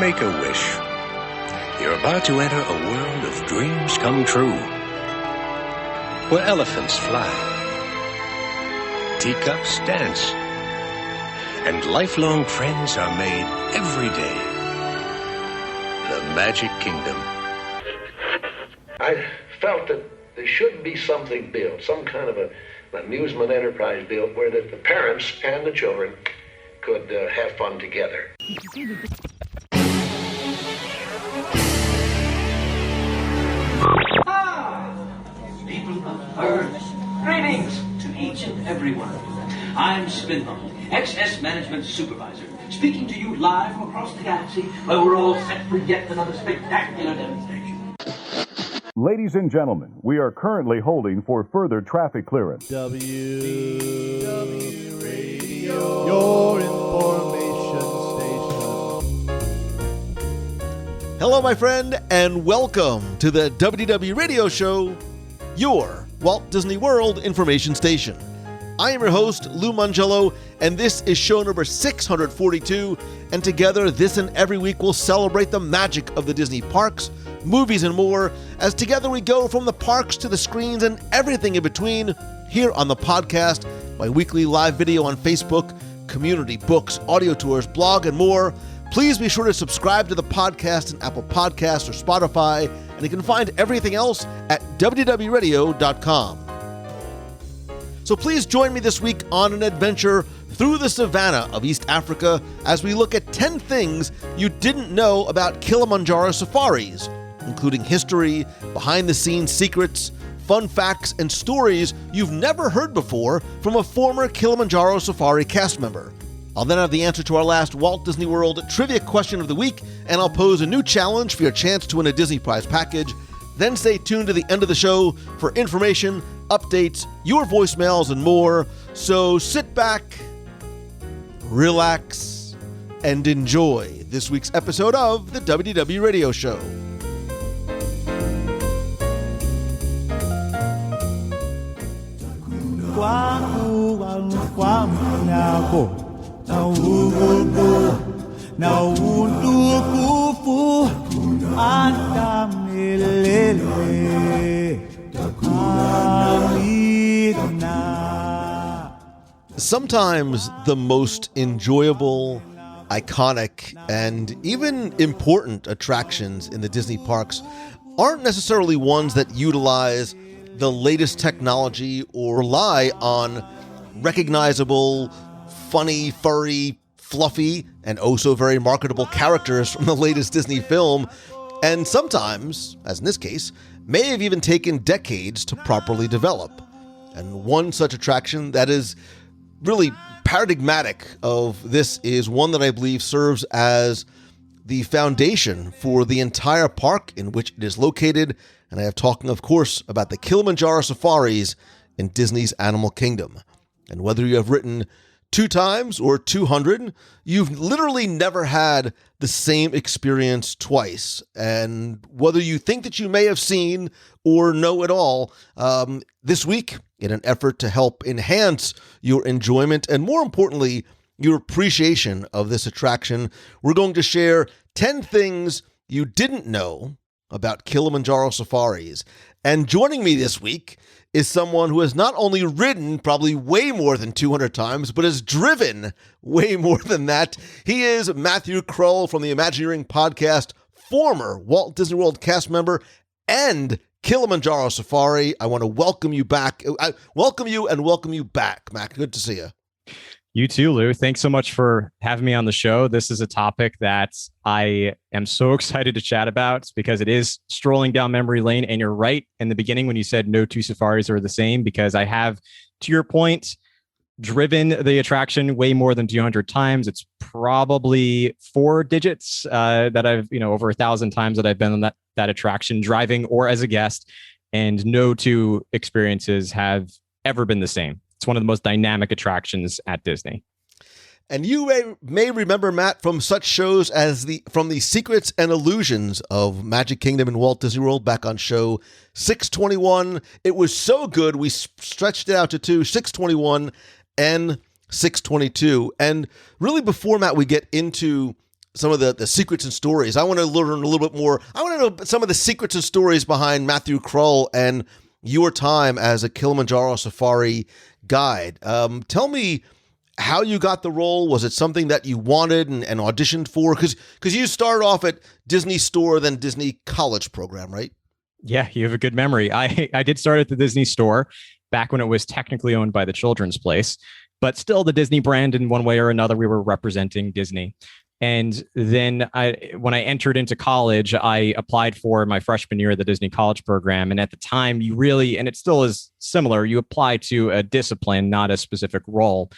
Make a wish. You're about to enter a world of dreams come true, where elephants fly, teacups dance, and lifelong friends are made every day. The Magic Kingdom. I felt that there should be something built, some kind of an amusement enterprise built where the parents and the children could have fun together. People of Earth, greetings to each and every one of you. I'm Spinbone, XS Management Supervisor, speaking to you live from across the galaxy, where we're all set for yet another spectacular demonstration. Ladies and gentlemen, we are currently holding for further traffic clearance. WDW Radio, your information station. Hello, my friend, and welcome to the WDW Radio Show, your Walt Disney World information station. I am your host, Lou Mangello, and this is show number 642, and together this and every week we'll celebrate the magic of the Disney parks, movies, and more, as together we go from the parks to the screens and everything in between here on the podcast, my weekly live video on Facebook, community, books, audio tours, blog, and more. Please be sure to subscribe to the podcast in Apple Podcasts or Spotify, and you can find everything else at WDWRadio.com. So please join me this week on an adventure through the savannah of East Africa as we look at 10 things you didn't know about Kilimanjaro Safaris, including history, behind-the-scenes secrets, fun facts, and stories you've never heard before from a former Kilimanjaro Safari cast member. I'll then have the answer to our last Walt Disney World trivia question of the week, and I'll pose a new challenge for your chance to win a Disney Prize package. Then stay tuned to the end of the show for information, updates, your voicemails, and more. So sit back, relax, and enjoy this week's episode of the WDW Radio Show. Sometimes the most enjoyable, iconic, and even important attractions in the Disney parks aren't necessarily ones that utilize the latest technology or rely on recognizable, funny, furry, fluffy, and oh so very marketable characters from the latest Disney film, and sometimes, as in this case, may have even taken decades to properly develop. And one such attraction that is really paradigmatic of this is one that I believe serves as the foundation for the entire park in which it is located, and I am talking, of course, about the Kilimanjaro Safaris in Disney's Animal Kingdom. And whether you have written 2 times or 200, you've literally never had the same experience twice. And whether you think that you may have seen or know it all, this week, in an effort to help enhance your enjoyment and, more importantly, your appreciation of this attraction, we're going to share 10 things you didn't know about Kilimanjaro Safaris. And joining me this week is someone who has not only ridden probably way more than 200 times, but has driven way more than that. He is Matthew Kroll from the Imagineering podcast, former Walt Disney World cast member, and Kilimanjaro Safari. I want to welcome you back. Welcome you back, Mac. Good to see you. You too, Lou. Thanks so much for having me on the show. This is a topic that I am so excited to chat about because it is strolling down memory lane. And you're right in the beginning when you said no 2 safaris are the same, because I have, to your point, driven the attraction way more than 200 times. It's probably 4 digits that I've, over 1,000 times that I've been on that attraction, driving or as a guest, and no 2 experiences have ever been the same. It's one of the most dynamic attractions at Disney. And you may remember, Matt, from such shows as from the Secrets and Illusions of Magic Kingdom and Walt Disney World back on show 621. It was so good, we stretched it out to 2, 621 and 622. And really before, Matt, we get into some of the secrets and stories. I want to learn a little bit more. I want to know some of the secrets and stories behind Matthew Krull and your time as a Kilimanjaro Safari guide. Tell me how you got the role. Was it something that you wanted and auditioned for? Because you started off at Disney Store, then Disney College program, right? Yeah, you have a good memory. I did start at the Disney Store back when it was technically owned by the Children's Place, but still the Disney brand in one way or another, we were representing Disney. And then when I entered into college, I applied for my freshman year of the Disney College program. And at the time, you really, and it still is similar, you apply to a discipline, not a specific role.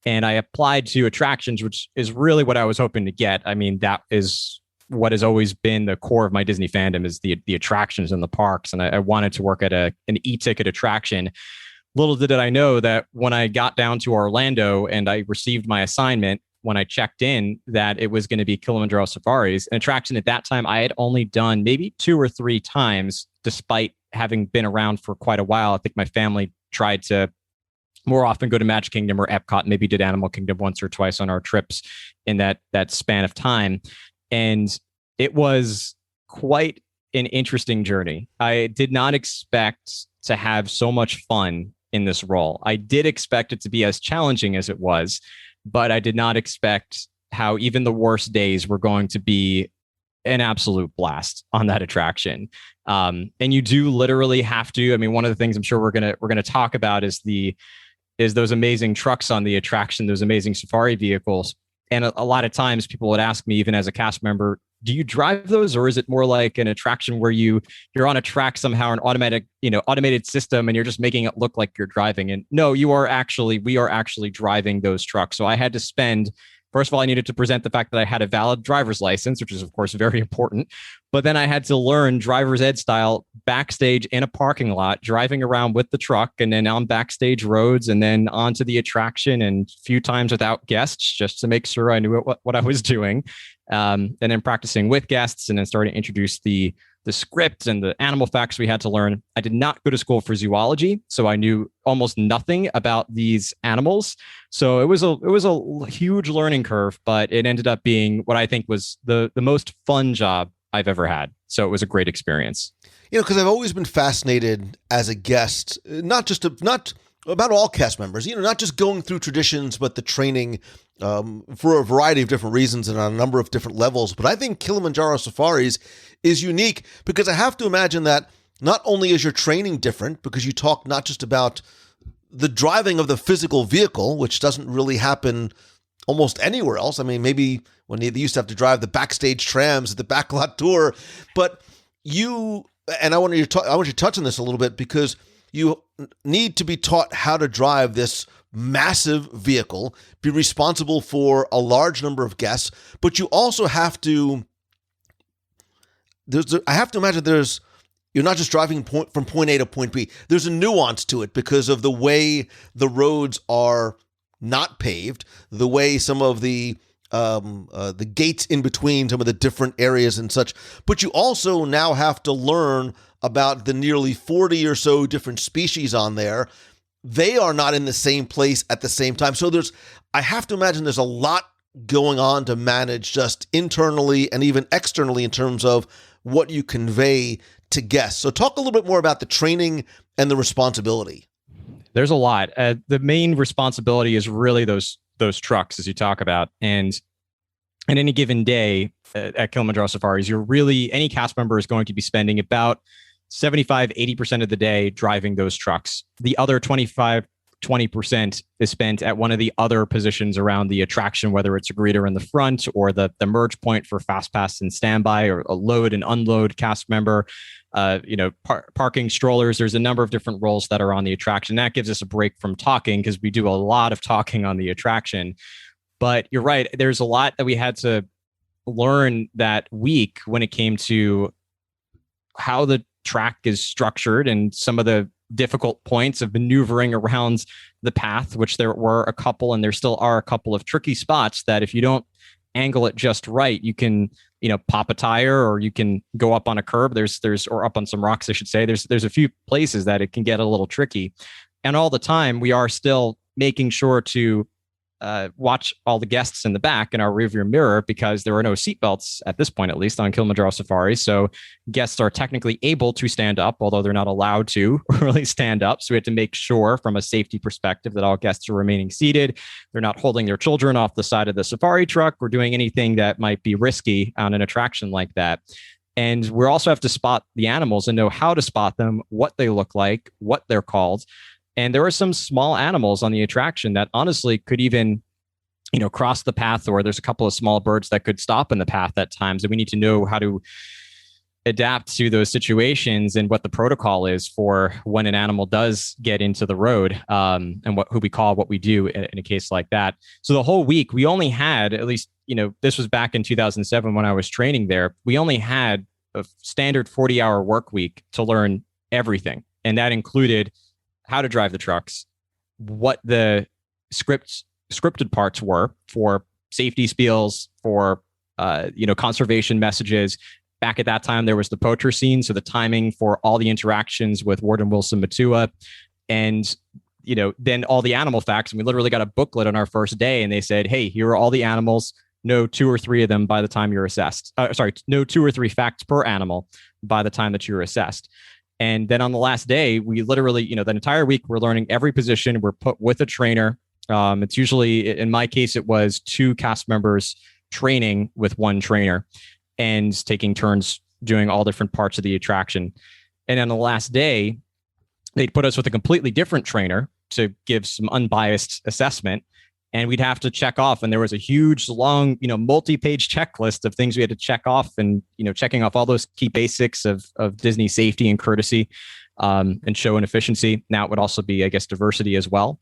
And I applied to attractions, which is really what I was hoping to get. I mean, that is what has always been the core of my Disney fandom, is the attractions in the parks. And I wanted to work at an e-ticket attraction. Little did I know that when I got down to Orlando and I received my assignment, when I checked in, that it was going to be Kilimanjaro Safaris, an attraction at that time I had only done maybe 2 or 3 times, despite having been around for quite a while. I think my family tried to more often go to Magic Kingdom or Epcot, maybe did Animal Kingdom once or twice on our trips in that span of time. And it was quite an interesting journey. I did not expect to have so much fun in this role. I did expect it to be as challenging as it was, but I did not expect how even the worst days were going to be an absolute blast on that attraction. And you do literally have to. I mean, one of the things I'm sure we're gonna talk about is those amazing trucks on the attraction, those amazing safari vehicles. And a lot of times people would ask me, even as a cast member, do you drive those, or is it more like an attraction where you're on a track somehow, an automated system, and you're just making it look like you're driving? And no, we are actually driving those trucks. So I had to spend, first of all, I needed to present the fact that I had a valid driver's license, which is of course very important. But then I had to learn driver's ed style backstage in a parking lot, driving around with the truck, and then on backstage roads, and then onto the attraction, and a few times without guests, just to make sure I knew what I was doing. And then practicing with guests, and then starting to introduce the script and the animal facts we had to learn. I did not go to school for zoology, so I knew almost nothing about these animals. So it was a huge learning curve, but it ended up being what I think was the most fun job I've ever had. So it was a great experience. Because I've always been fascinated as a guest, not about all cast members, not just going through traditions, but the training for a variety of different reasons and on a number of different levels. But I think Kilimanjaro Safaris is unique because I have to imagine that not only is your training different, because you talk not just about the driving of the physical vehicle, which doesn't really happen almost anywhere else. I mean, maybe when they used to have to drive the backstage trams at the backlot tour, but I want you to touch on this a little bit, because you need to be taught how to drive this massive vehicle, be responsible for a large number of guests, but you also have to, I have to imagine you're not just driving from point A to point B. There's a nuance to it because of the way the roads are not paved, the way some of the gates in between some of the different areas and such. But you also now have to learn about the nearly 40 or so different species on there. They are not in the same place at the same time. So I have to imagine there's a lot going on to manage just internally and even externally in terms of what you convey to guests. So talk a little bit more about the training and the responsibility. There's a lot. The main responsibility is really those trucks, as you talk about. And in any given day at Kilimanjaro Safaris, any cast member is going to be spending about 75-80% of the day driving those trucks. The other 20% is spent at one of the other positions around the attraction, whether it's a greeter in the front or the merge point for fast pass and standby, or a load and unload cast member, parking strollers. There's a number of different roles that are on the attraction. That gives us a break from talking, because we do a lot of talking on the attraction. But you're right, there's a lot that we had to learn that week when it came to how the track is structured and some of the difficult points of maneuvering around the path, which there were a couple, and there still are a couple of tricky spots that if you don't angle it just right, you can, pop a tire, or you can go up on a curb. Or up on some rocks, I should say. There's a few places that it can get a little tricky. And all the time we are still making sure to watch all the guests in the back in our rearview mirror because there are no seatbelts at this point, at least on Kilimanjaro Safari. So guests are technically able to stand up, although they're not allowed to really stand up. So we had to make sure from a safety perspective that all guests are remaining seated. They're not holding their children off the side of the safari truck or doing anything that might be risky on an attraction like that. And we also have to spot the animals and know how to spot them, what they look like, what they're called. And there are some small animals on the attraction that honestly could even, cross the path, or there's a couple of small birds that could stop in the path at times. And we need to know how to adapt to those situations and what the protocol is for when an animal does get into the road, and who we call, what we do in a case like that. So the whole week, we only had, at least, this was back in 2007 when I was training there, we only had a standard 40-hour work week to learn everything. And that included how to drive the trucks, what the scripted parts were for safety spiels, for conservation messages. Back at that time, there was the poacher scene, so the timing for all the interactions with Warden Wilson Matua, and then all the animal facts. And we literally got a booklet on our first day, and they said, "Hey, here are all the animals. Know 2 or 3 of them by the time you're assessed. Know 2 or 3 facts per animal by the time that you're assessed." And then on the last day, we literally, that entire week, we're learning every position. We're put with a trainer. It's usually, in my case, it was 2 cast members training with 1 trainer and taking turns doing all different parts of the attraction. And on the last day, they put us with a completely different trainer to give some unbiased assessment. And we'd have to check off. And there was a huge, long, multi-page checklist of things we had to check off, and, checking off all those key basics of Disney safety and courtesy, and show and efficiency. Now it would also be, I guess, diversity as well.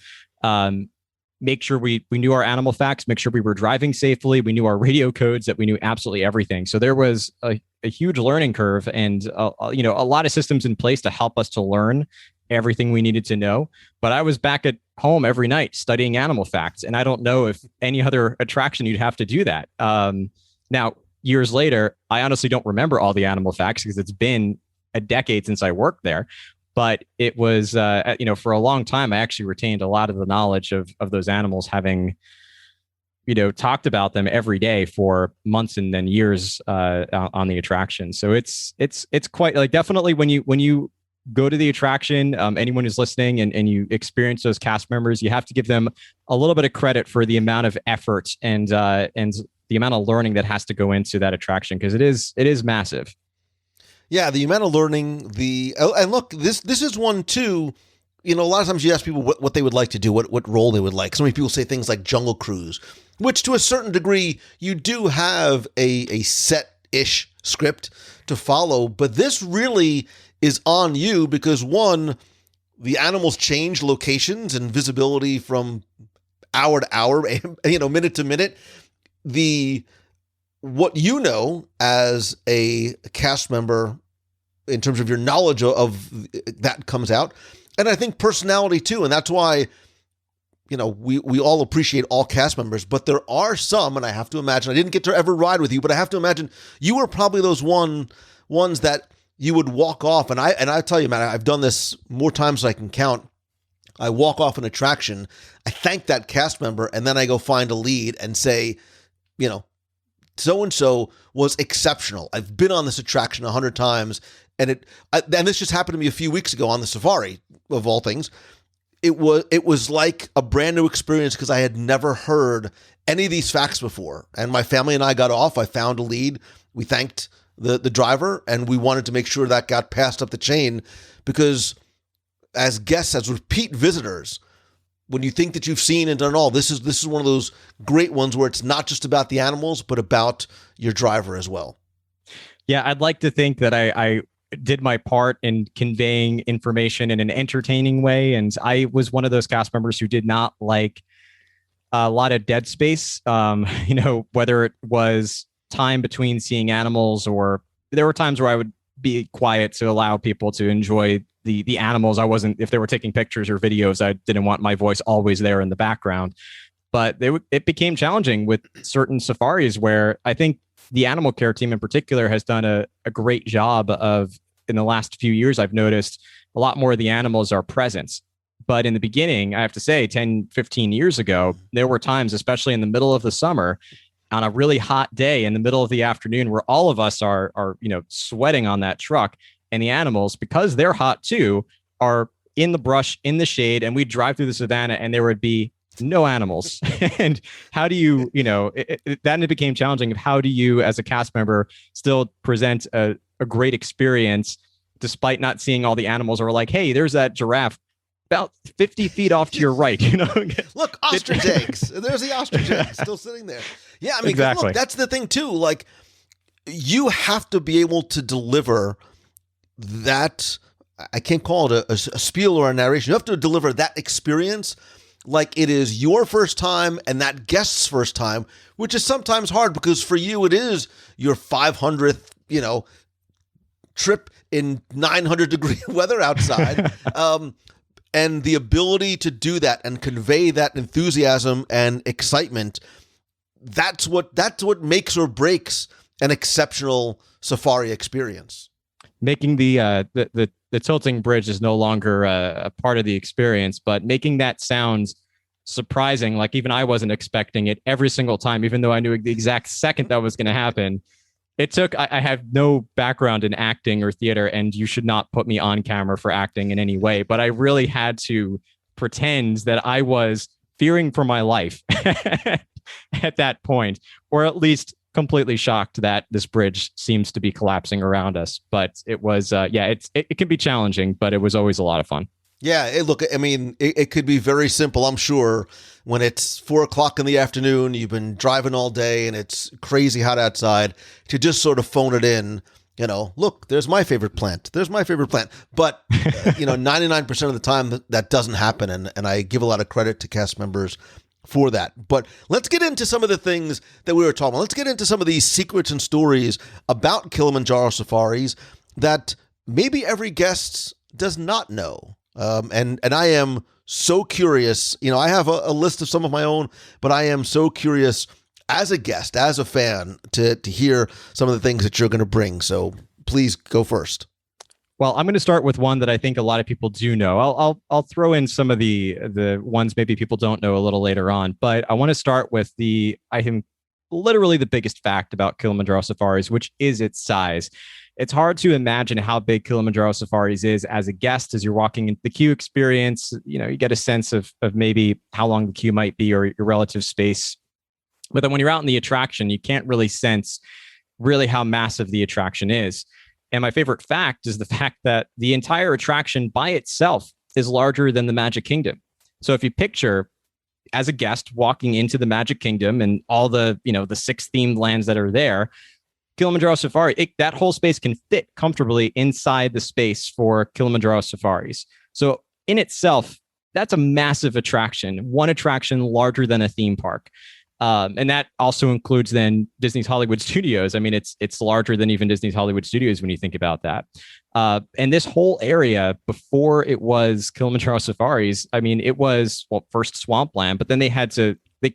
Make sure we knew our animal facts, make sure we were driving safely. We knew our radio codes, that we knew absolutely everything. So there was a huge learning curve, and, a lot of systems in place to help us to learn everything we needed to know. But I was back at home every night studying animal facts. And I don't know if any other attraction you'd have to do that. Now, years later, I honestly don't remember all the animal facts because it's been a decade since I worked there. But it was, for a long time, I actually retained a lot of the knowledge of those animals, having, talked about them every day for months and then years on the attraction. So it's quite, like, definitely when you go to the attraction, anyone who's listening and you experience those cast members, you have to give them a little bit of credit for the amount of effort and the amount of learning that has to go into that attraction, because it is massive. Yeah, the amount of learning, and look, this is one too. A lot of times you ask people what they would like to do, what role they would like. So many people say things like Jungle Cruise, which to a certain degree you do have a set-ish script to follow, but this really is on you because, one, the animals change locations and visibility from hour to hour, minute to minute. What as a cast member in terms of your knowledge of that comes out. And I think personality too. And that's why, we all appreciate all cast members, but there are some, and I have to imagine, I didn't get to ever ride with you, but I have to imagine you were probably those ones that you would walk off. And I tell you, man, I've done this more times than I can count. I walk off an attraction, I thank that cast member, and then I go find a lead and say, so-and-so was exceptional. I've been on this attraction 100 times. And this just happened to me a few weeks ago on the safari, of all things. It was like a brand new experience because I had never heard any of these facts before. And my family and I got off. I found a lead. We thanked the driver, and we wanted to make sure that got passed up the chain, because as guests, as repeat visitors, when you think that you've seen and done all, this is one of those great ones where it's not just about the animals, but about your driver as well. Yeah, I'd like to think that I did my part in conveying information in an entertaining way. And I was one of those cast members who did not like a lot of dead space, whether it was time between seeing animals, or there were times where I would be quiet to allow people to enjoy the animals. If they were taking pictures or videos, I didn't want my voice always there in the background. But it became challenging with certain safaris where I think the animal care team in particular has done a great job of, in the last few years, I've noticed a lot more of the animals are present. But in the beginning, I have to say 10, 15 years ago, there were times, especially in the middle of the summer, on a really hot day in the middle of the afternoon, where all of us are sweating on that truck, and the animals, because they're hot too, are in the brush, in the shade, and we'd drive through the savannah and there would be no animals. And how do you, then it became challenging of how do you, as a cast member, still present a great experience despite not seeing all the animals, or like, hey, there's that giraffe about 50 feet off to your right, Look, ostrich eggs. There's the ostrich eggs still sitting there. Yeah, I mean, exactly. Look, that's the thing too. Like, you have to be able to deliver that. I can't call it a spiel or a narration. You have to deliver that experience like it is your first time and that guest's first time, which is sometimes hard because for you it is your 500th, trip in 900-degree weather outside. And the ability to do that and convey that enthusiasm and excitement, that's what makes or breaks an exceptional safari experience. Making the tilting bridge is no longer a part of the experience, but making that sound surprising, like even I wasn't expecting it every single time, even though I knew the exact second that was going to happen. It took, I have no background in acting or theater, and you should not put me on camera for acting in any way, but I really had to pretend that I was fearing for my life at that point, or at least completely shocked that this bridge seems to be collapsing around us. But it was, it can be challenging, but it was always a lot of fun. Yeah, look, I mean, it could be very simple, I'm sure, when it's 4:00 in the afternoon, you've been driving all day and it's crazy hot outside, to just sort of phone it in, look, there's my favorite plant. There's my favorite plant. But, 99% of the time that doesn't happen. And I give a lot of credit to cast members for that. But let's get into some of the things that we were talking about. Let's get into some of these secrets and stories about Kilimanjaro Safaris that maybe every guest does not know. And I am so curious. I have a list of some of my own, but I am so curious as a guest, as a fan, to hear some of the things that you're going to bring. So please go first. Well, I'm going to start with one that I think a lot of people do know. I'll throw in some of the ones maybe people don't know a little later on, but I want to start with I think literally the biggest fact about Kilimanjaro Safaris, which is its size. It's hard to imagine how big Kilimanjaro Safaris is as a guest, as you're walking into the queue experience. You get a sense of maybe how long the queue might be or your relative space. But then when you're out in the attraction, you can't really sense really how massive the attraction is. And my favorite fact is the fact that the entire attraction by itself is larger than the Magic Kingdom. So if you picture as a guest walking into the Magic Kingdom and all the 6 themed lands that are there, Kilimanjaro Safari, that whole space can fit comfortably inside the space for Kilimanjaro Safaris. So in itself, that's a massive attraction, one attraction larger than a theme park. And that also includes then Disney's Hollywood Studios. I mean, it's larger than even Disney's Hollywood Studios when you think about that. And this whole area, before it was Kilimanjaro Safaris, I mean, it was, first swampland, but then they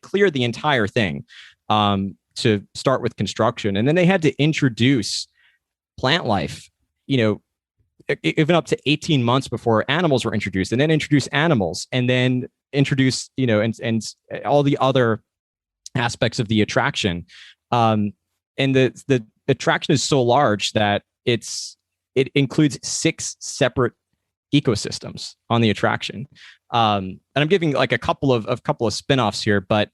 cleared the entire thing to start with construction. And then they had to introduce plant life, even up to 18 months before animals were introduced, and then introduce animals, and then introduce, and all the other aspects of the attraction. And the attraction is so large that it includes 6 separate ecosystems on the attraction. And I'm giving like a couple of spin-offs here, but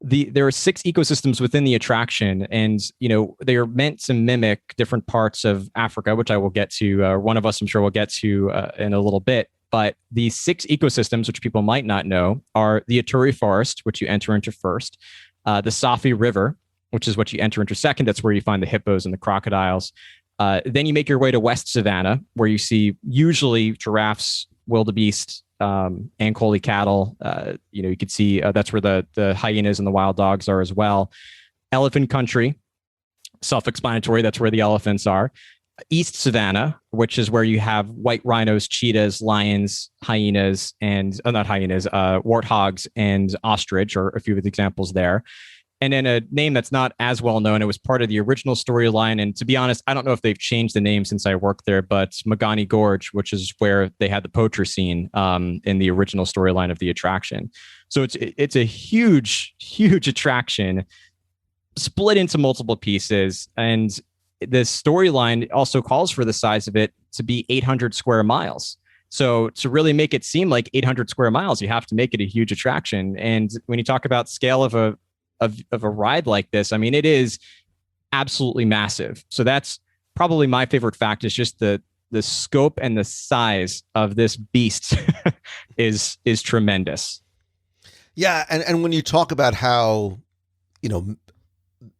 there are 6 ecosystems within the attraction, and they are meant to mimic different parts of Africa, which I will get to. One of us, I'm sure, will get to in a little bit. But the 6 ecosystems, which people might not know, are the Ituri Forest, which you enter into first, the Safi River, which is what you enter into second. That's where you find the hippos and the crocodiles. Then you make your way to West Savannah, where you see usually giraffes, wildebeest, Ankole cattle. You could see that's where the hyenas and the wild dogs are as well. Elephant country, self-explanatory. That's where the elephants are. East Savannah, which is where you have white rhinos, cheetahs, lions, hyenas, and not hyenas, warthogs and ostrich, or a few of the examples there. And then a name that's not as well known. It was part of the original storyline. And to be honest, I don't know if they've changed the name since I worked there, but Magani Gorge, which is where they had the poacher scene in the original storyline of the attraction. So it's a huge, huge attraction split into multiple pieces. And the storyline also calls for the size of it to be 800 square miles. So to really make it seem like 800 square miles, you have to make it a huge attraction. And when you talk about scale of a ride like this, I mean, it is absolutely massive. So that's probably my favorite fact, is just the scope and the size of this beast is tremendous. Yeah, and when you talk about how,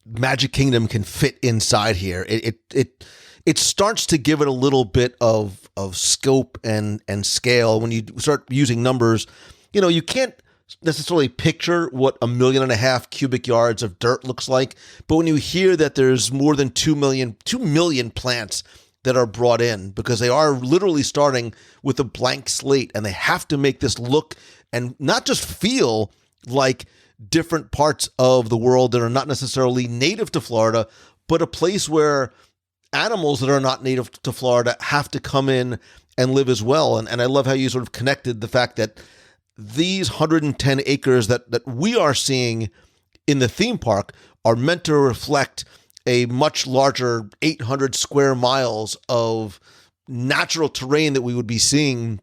Magic Kingdom can fit inside here, it starts to give it a little bit of scope and scale. When you start using numbers, you can't necessarily picture what 1.5 million cubic yards of dirt looks like, but when you hear that there's more than 2 million plants that are brought in, because they are literally starting with a blank slate, and they have to make this look and not just feel like different parts of the world that are not necessarily native to Florida, but a place where animals that are not native to Florida have to come in and live as well. And I love how you sort of connected the fact that these 110 acres that we are seeing in the theme park are meant to reflect a much larger 800 square miles of natural terrain that we would be seeing,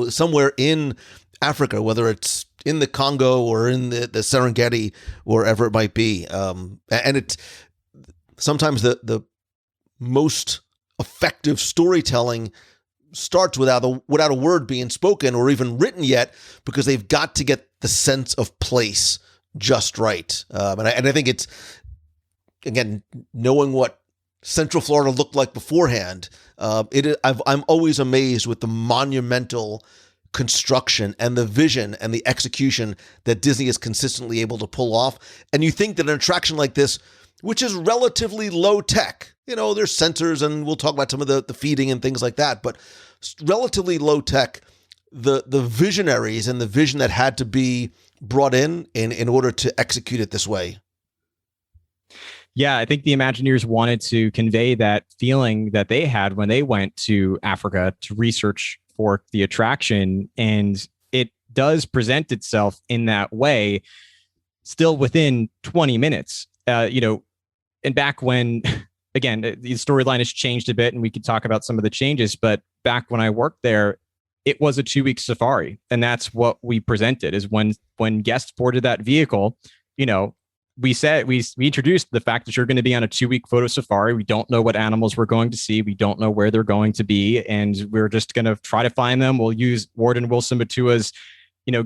somewhere in Africa, whether it's in the Congo or in the Serengeti, wherever it might be. And it's sometimes the most effective storytelling starts without a word being spoken or even written yet, because they've got to get the sense of place just right. And I think it's, again, knowing what Central Florida looked like beforehand, I'm always amazed with the monumental construction and the vision and the execution that Disney is consistently able to pull off. And you think that an attraction like this, which is relatively low tech, there's sensors, and we'll talk about some of the feeding and things like that, but relatively low tech, the visionaries and the vision that had to be brought in order to execute it this way. Yeah, I think the Imagineers wanted to convey that feeling that they had when they went to Africa to research for the attraction. And it does present itself in that way, still within 20 minutes. And back when, again, the storyline has changed a bit, and we could talk about some of the changes, but back when I worked there, it was a 2-week safari. And that's what we presented, is when guests boarded that vehicle, we said, we introduced the fact that you're going to be on a 2-week photo safari. We don't know what animals we're going to see. We don't know where they're going to be. And we're just going to try to find them. We'll use Warden Wilson Batua's,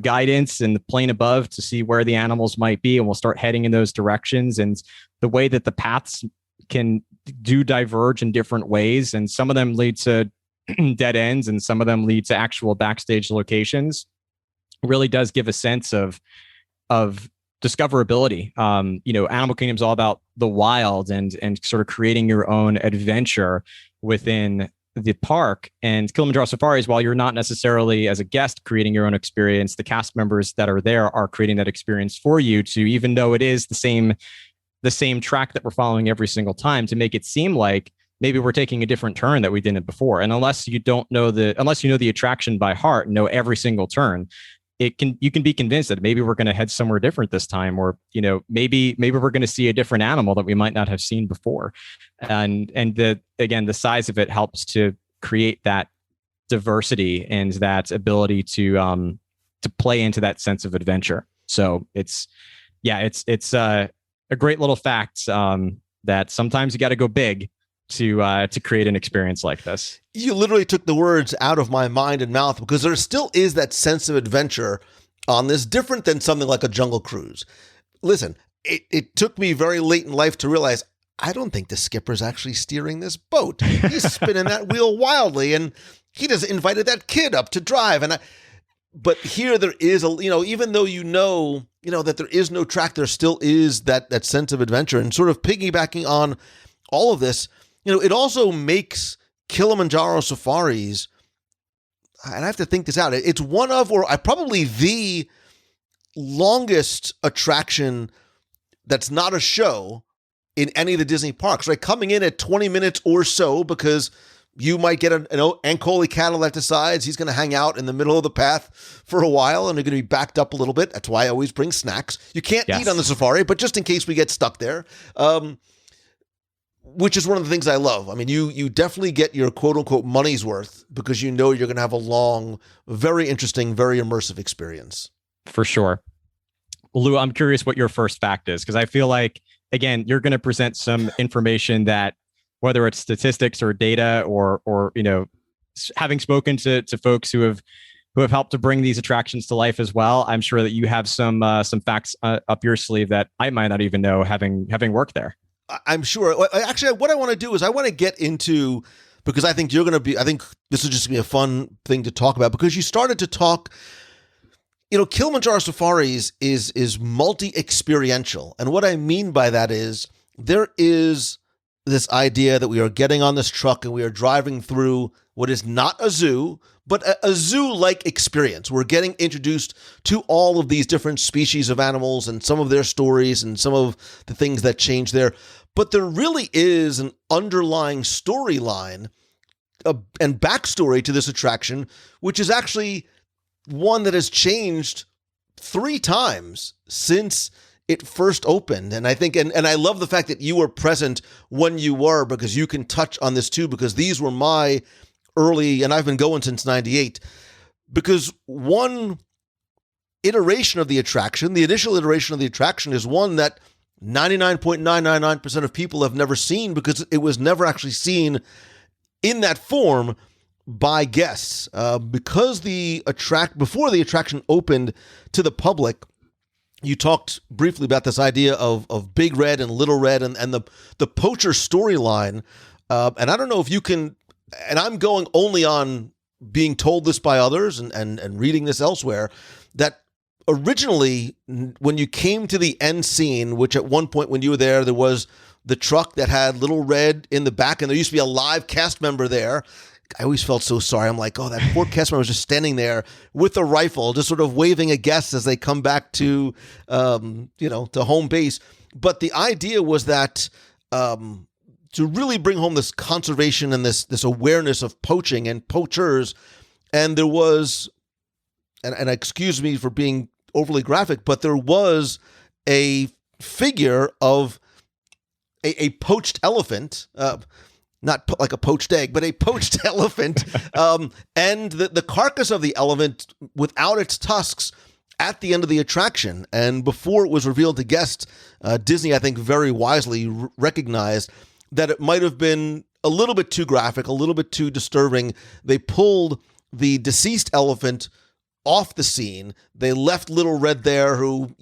guidance and the plane above to see where the animals might be. And we'll start heading in those directions. And the way that the paths can diverge in different ways. And some of them lead to dead ends, and some of them lead to actual backstage locations, really does give a sense of discoverability. Animal Kingdom is all about the wild and sort of creating your own adventure within the park. And Kilimanjaro Safaris, while you're not necessarily as a guest creating your own experience, the cast members that are there are creating that experience for you, to, even though it is the same track that we're following every single time, to make it seem like maybe we're taking a different turn that we didn't before. And unless you know the attraction by heart, know every single turn, you can be convinced that maybe we're going to head somewhere different this time, or maybe we're going to see a different animal that we might not have seen before. And the size of it helps to create that diversity and that ability to play into that sense of adventure. So it's a great little fact that sometimes you got to go big to create an experience like this. You literally took the words out of my mind and mouth, because there still is that sense of adventure on this, different than something like a Jungle Cruise. Listen, it took me very late in life to realize I don't think the skipper's actually steering this boat. He's spinning that wheel wildly, and he just invited that kid up to drive. But here there is even though that there is no track, there still is that sense of adventure. And sort of piggybacking on all of this, it also makes Kilimanjaro Safaris, and I have to think this out, it's one of, or probably the longest attraction that's not a show in any of the Disney parks, right? Coming in at 20 minutes or so, because you might get an Ankoli cattle that decides he's going to hang out in the middle of the path for a while and they're going to be backed up a little bit. That's why I always bring snacks. You can't eat on the safari, but just in case we get stuck there, which is one of the things I love. I mean, you definitely get your quote unquote money's worth because you know you're going to have a long, very interesting, very immersive experience. For sure. Lou, I'm curious what your first fact is, because I feel like, again, you're going to present some information that, whether it's statistics or data or having spoken to folks who have helped to bring these attractions to life as well, I'm sure that you have some facts up your sleeve that I might not even know, having worked there. I'm sure. Actually, what I want to do is I want to get into, because I think I think this is just going to be a fun thing to talk about, because you started to talk, Kilimanjaro Safaris is multi-experiential. And what I mean by that is there is this idea that we are getting on this truck and we are driving through what is not a zoo, but a zoo-like experience. We're getting introduced to all of these different species of animals and some of their stories and some of the things that change there. But there really is an underlying storyline and backstory to this attraction, which is actually one that has changed 3 times since it first opened. And I think, and I love the fact that you were present when you were, because you can touch on this too, because these were my early, and I've been going since 98, because one iteration of the attraction, the initial iteration of the attraction, is one that 99.999% of people have never seen, because it was never actually seen in that form by guests. Because before the attraction opened to the public, you talked briefly about this idea of Big Red and Little Red and the poacher storyline. And I don't know if you can, and I'm going only on being told this by others and reading this elsewhere, that originally when you came to the end scene, which at one point when you were there was the truck that had Little Red in the back, and there used to be a live cast member there. I always felt so sorry. I'm like, oh, that poor cast member was just standing there with a rifle, just sort of waving at guests as they come back to, to home base. But the idea was that to really bring home this conservation and this awareness of poaching and poachers, and there was, and excuse me for being overly graphic, but there was a figure of a poached elephant. Not like a poached egg, but a poached elephant, and the carcass of the elephant without its tusks at the end of the attraction. And before it was revealed to guests, Disney, I think, very wisely recognized that it might have been a little bit too graphic, a little bit too disturbing. They pulled the deceased elephant off the scene. They left Little Red there, who,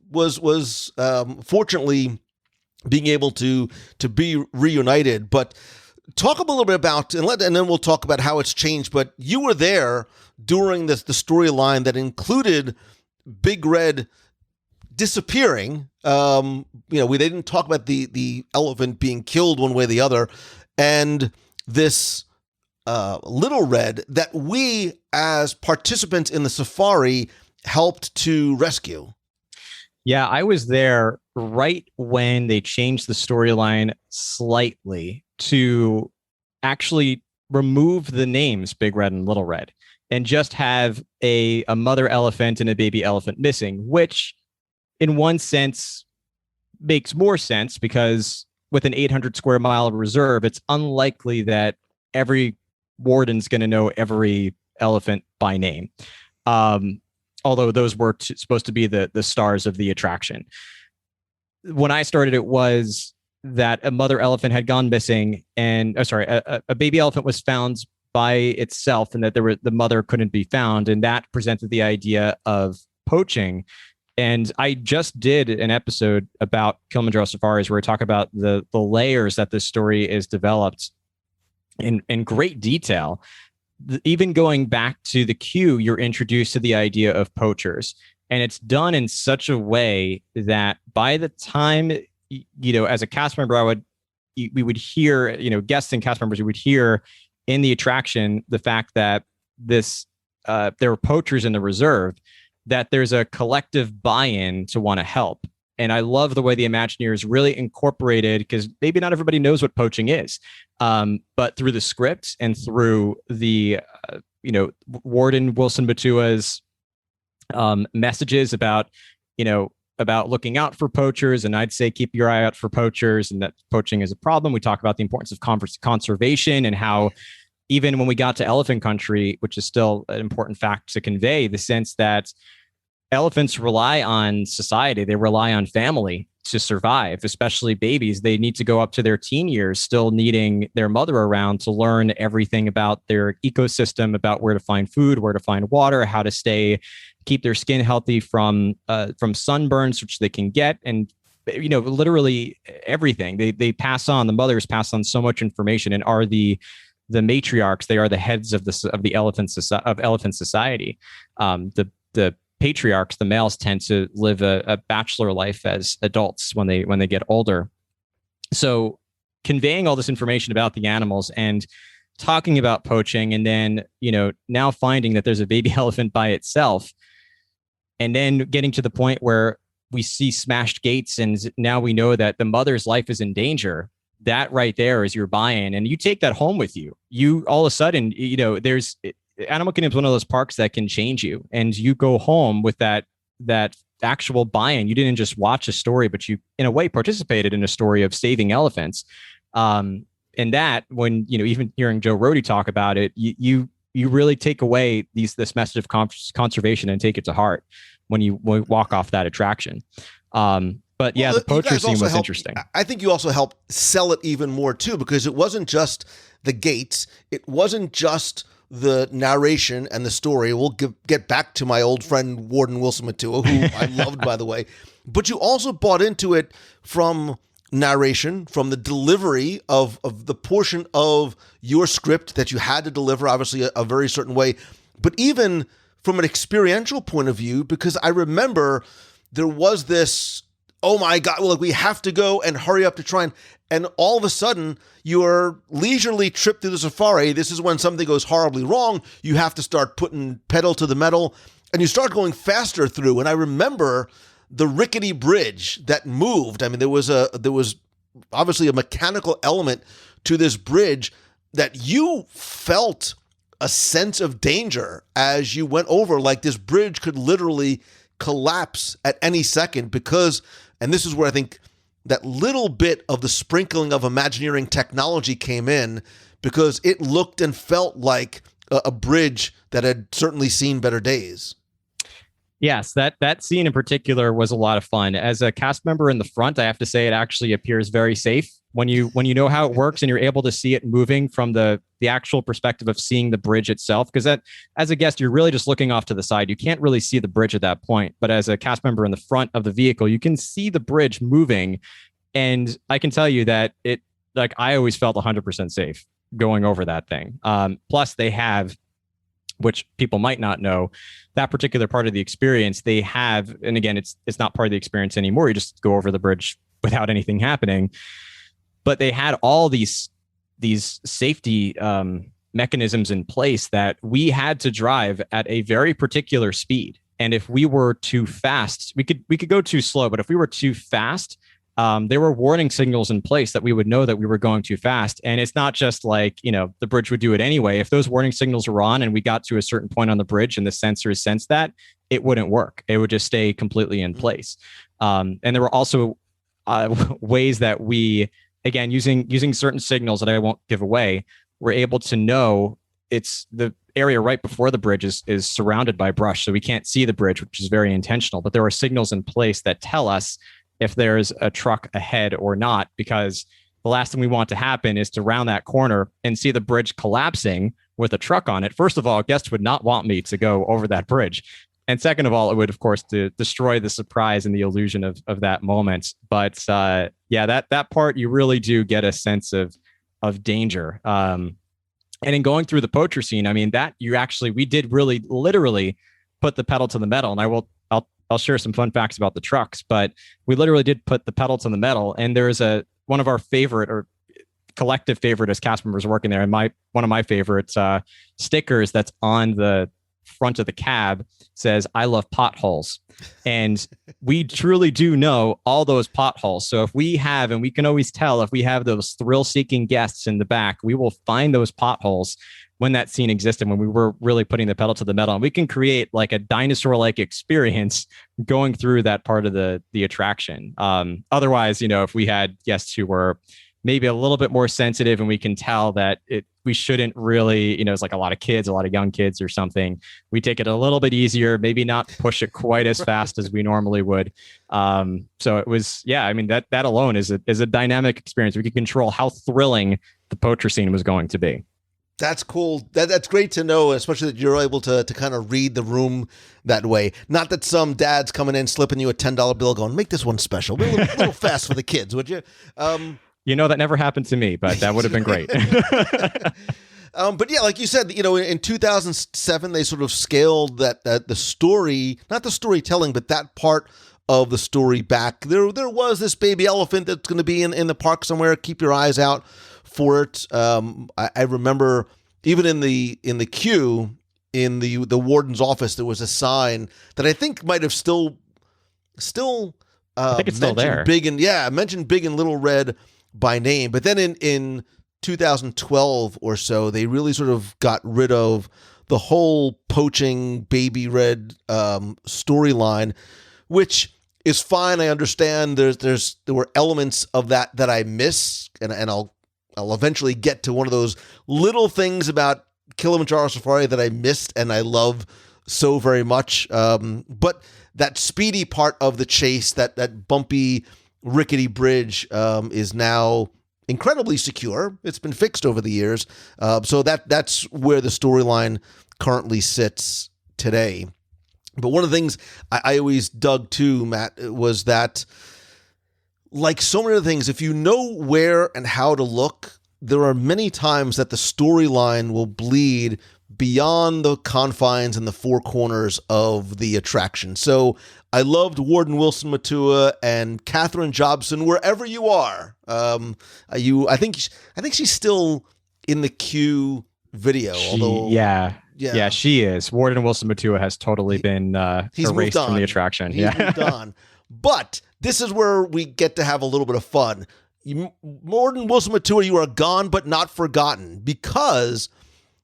was fortunately being able to be reunited. But talk a little bit about, and then we'll talk about how it's changed. But you were there during the storyline that included Big Red disappearing. They didn't talk about the elephant being killed one way or the other, and this Little Red that we as participants in the safari helped to rescue. Yeah, I was there right when they changed the storyline slightly to actually remove the names Big Red and Little Red and just have a mother elephant and a baby elephant missing, which in one sense makes more sense, because with an 800 square mile reserve, it's unlikely that every warden's going to know every elephant by name. Although those were supposed to be the stars of the attraction. When I started, it was that a mother elephant had gone missing, and a baby elephant was found by itself, and that the mother couldn't be found, and that presented the idea of poaching. And I just did an episode about Kilimanjaro Safaris where I talk about the layers that this story is developed in great detail. Even going back to the queue, you're introduced to the idea of poachers, and it's done in such a way that by the time, as a cast member, we would hear, guests and cast members, we would hear in the attraction the fact that there were poachers in the reserve, that there's a collective buy-in to want to help. And I love the way the Imagineers really incorporated, because maybe not everybody knows what poaching is, but through the script and through the, Warden Wilson Batua's messages about, about looking out for poachers. And I'd say keep your eye out for poachers, and that poaching is a problem. We talk about the importance of conservation, and how even when we got to elephant country, which is still an important fact to convey, the sense that elephants rely on society. They rely on family to survive, especially babies. They need to go up to their teen years still needing their mother around to learn everything about their ecosystem, about where to find food, where to find water, how to keep their skin healthy from sunburns, which they can get. And, literally everything they pass on. The mothers pass on so much information and are the matriarchs. They are the heads of the elephant society. The patriarchs, the males, tend to live a bachelor life as adults when they get older. So conveying all this information about the animals and talking about poaching, and then, now finding that there's a baby elephant by itself, and then getting to the point where we see smashed gates, and now we know that the mother's life is in danger. That right there is your buy-in, and you take that home with you. You all of a sudden, Animal Kingdom is one of those parks that can change you, and you go home with that actual buy-in. You didn't just watch a story, but you, in a way, participated in a story of saving elephants. And that, when even hearing Joe Rohde talk about it, you really take away this message of conservation and take it to heart when you walk off that attraction. But yeah, the poacher scene was interesting. I think you also helped sell it even more too, because it wasn't just the gates, it wasn't just the narration and the story. We'll get back to my old friend Warden Wilson Matua, who I loved, by the way. But you also bought into it from narration, from the delivery of the portion of your script that you had to deliver, obviously a very certain way, but even from an experiential point of view, because I remember there was this, oh my God, well, we have to go and hurry up to try and all of a sudden, your leisurely trip through the safari, this is when something goes horribly wrong. You have to start putting pedal to the metal, and you start going faster through. And I remember the rickety bridge that moved. I mean, there was obviously a mechanical element to this bridge that you felt a sense of danger as you went over. Like this bridge could literally collapse at any second because, and this is where I think that little bit of the sprinkling of Imagineering technology came in, because it looked and felt like a bridge that had certainly seen better days. Yes, that scene in particular was a lot of fun. As a cast member in the front, I have to say it actually appears very safe when you know how it works and you're able to see it moving from the actual perspective of seeing the bridge itself. Because that, as a guest, you're really just looking off to the side. You can't really see the bridge at that point. But as a cast member in the front of the vehicle, you can see the bridge moving. And I can tell you that I always felt 100% safe going over that thing. Plus, they have, which people might not know, that particular part of the experience they have, and again, it's not part of the experience anymore. You just go over the bridge without anything happening. But they had all these safety mechanisms in place that we had to drive at a very particular speed. And if we were too fast, we could go too slow. But if we were too fast, there were warning signals in place that we would know that we were going too fast. And it's not just like, the bridge would do it anyway. If those warning signals were on and we got to a certain point on the bridge and the sensors sensed that, it wouldn't work. It would just stay completely in place. And there were also ways that we, again, using certain signals that I won't give away, we're able to know it's the area right before the bridge is surrounded by brush. So we can't see the bridge, which is very intentional. But there are signals in place that tell us if there's a truck ahead or not, because the last thing we want to happen is to round that corner and see the bridge collapsing with a truck on it. First of all, guests would not want me to go over that bridge. And second of all, it would, of course, to destroy the surprise and the illusion of that moment. But that part, you really do get a sense of danger. And in going through the poacher scene, I mean, we did really literally put the pedal to the metal. And I'll share some fun facts about the trucks, but we literally did put the pedal to the metal. And there's one of our favorite or collective favorite as cast members working there, and one of my favorite stickers that's on the front of the cab says, "I love potholes." And we truly do know all those potholes. So if we have, and we can always tell if we have those thrill-seeking guests in the back, we will find those potholes when that scene existed, when we were really putting the pedal to the metal. And we can create like a dinosaur-like experience going through that part of the attraction. Otherwise, if we had guests who were maybe a little bit more sensitive, and we can tell that we shouldn't really, it's like a lot of young kids or something, we take it a little bit easier, maybe not push it quite as fast as we normally would. So it was, that alone is a dynamic experience. We could control how thrilling the poacher scene was going to be. That's cool. That's great to know, especially that you're able to kind of read the room that way. Not that some dad's coming in, slipping you a $10 bill going, make this one special. A little fast for the kids, would you? That never happened to me, but that would have been great. But yeah, like you said, in 2007, they sort of scaled that the story, not the storytelling, but that part of the story back. There was this baby elephant that's going to be in the park somewhere. Keep your eyes out for it. I remember even in the queue in the warden's office, there was a sign that I think might have still I think it's still there. Mentioned Big and Little Red by name. But then in 2012 or so, they really sort of got rid of the whole poaching Baby Red storyline, which is fine. I understand there were elements of that I miss, and I'll eventually get to one of those little things about Kilimanjaro Safari that I missed and I love so very much. But that speedy part of the chase, that bumpy, rickety bridge is now incredibly secure. It's been fixed over the years. So that's where the storyline currently sits today. But one of the things I always dug too, Matt, was that, like so many other things, if you know where and how to look, there are many times that the storyline will bleed beyond the confines and the four corners of the attraction. So I loved Warden Wilson Matua and Katherine Jobson, wherever you are. I think she's still in the queue video. Yeah, she is. Warden Wilson Matua has totally been erased from the attraction. He's moved on. But this is where we get to have a little bit of fun. Warden Wilson Matua, you are gone but not forgotten, because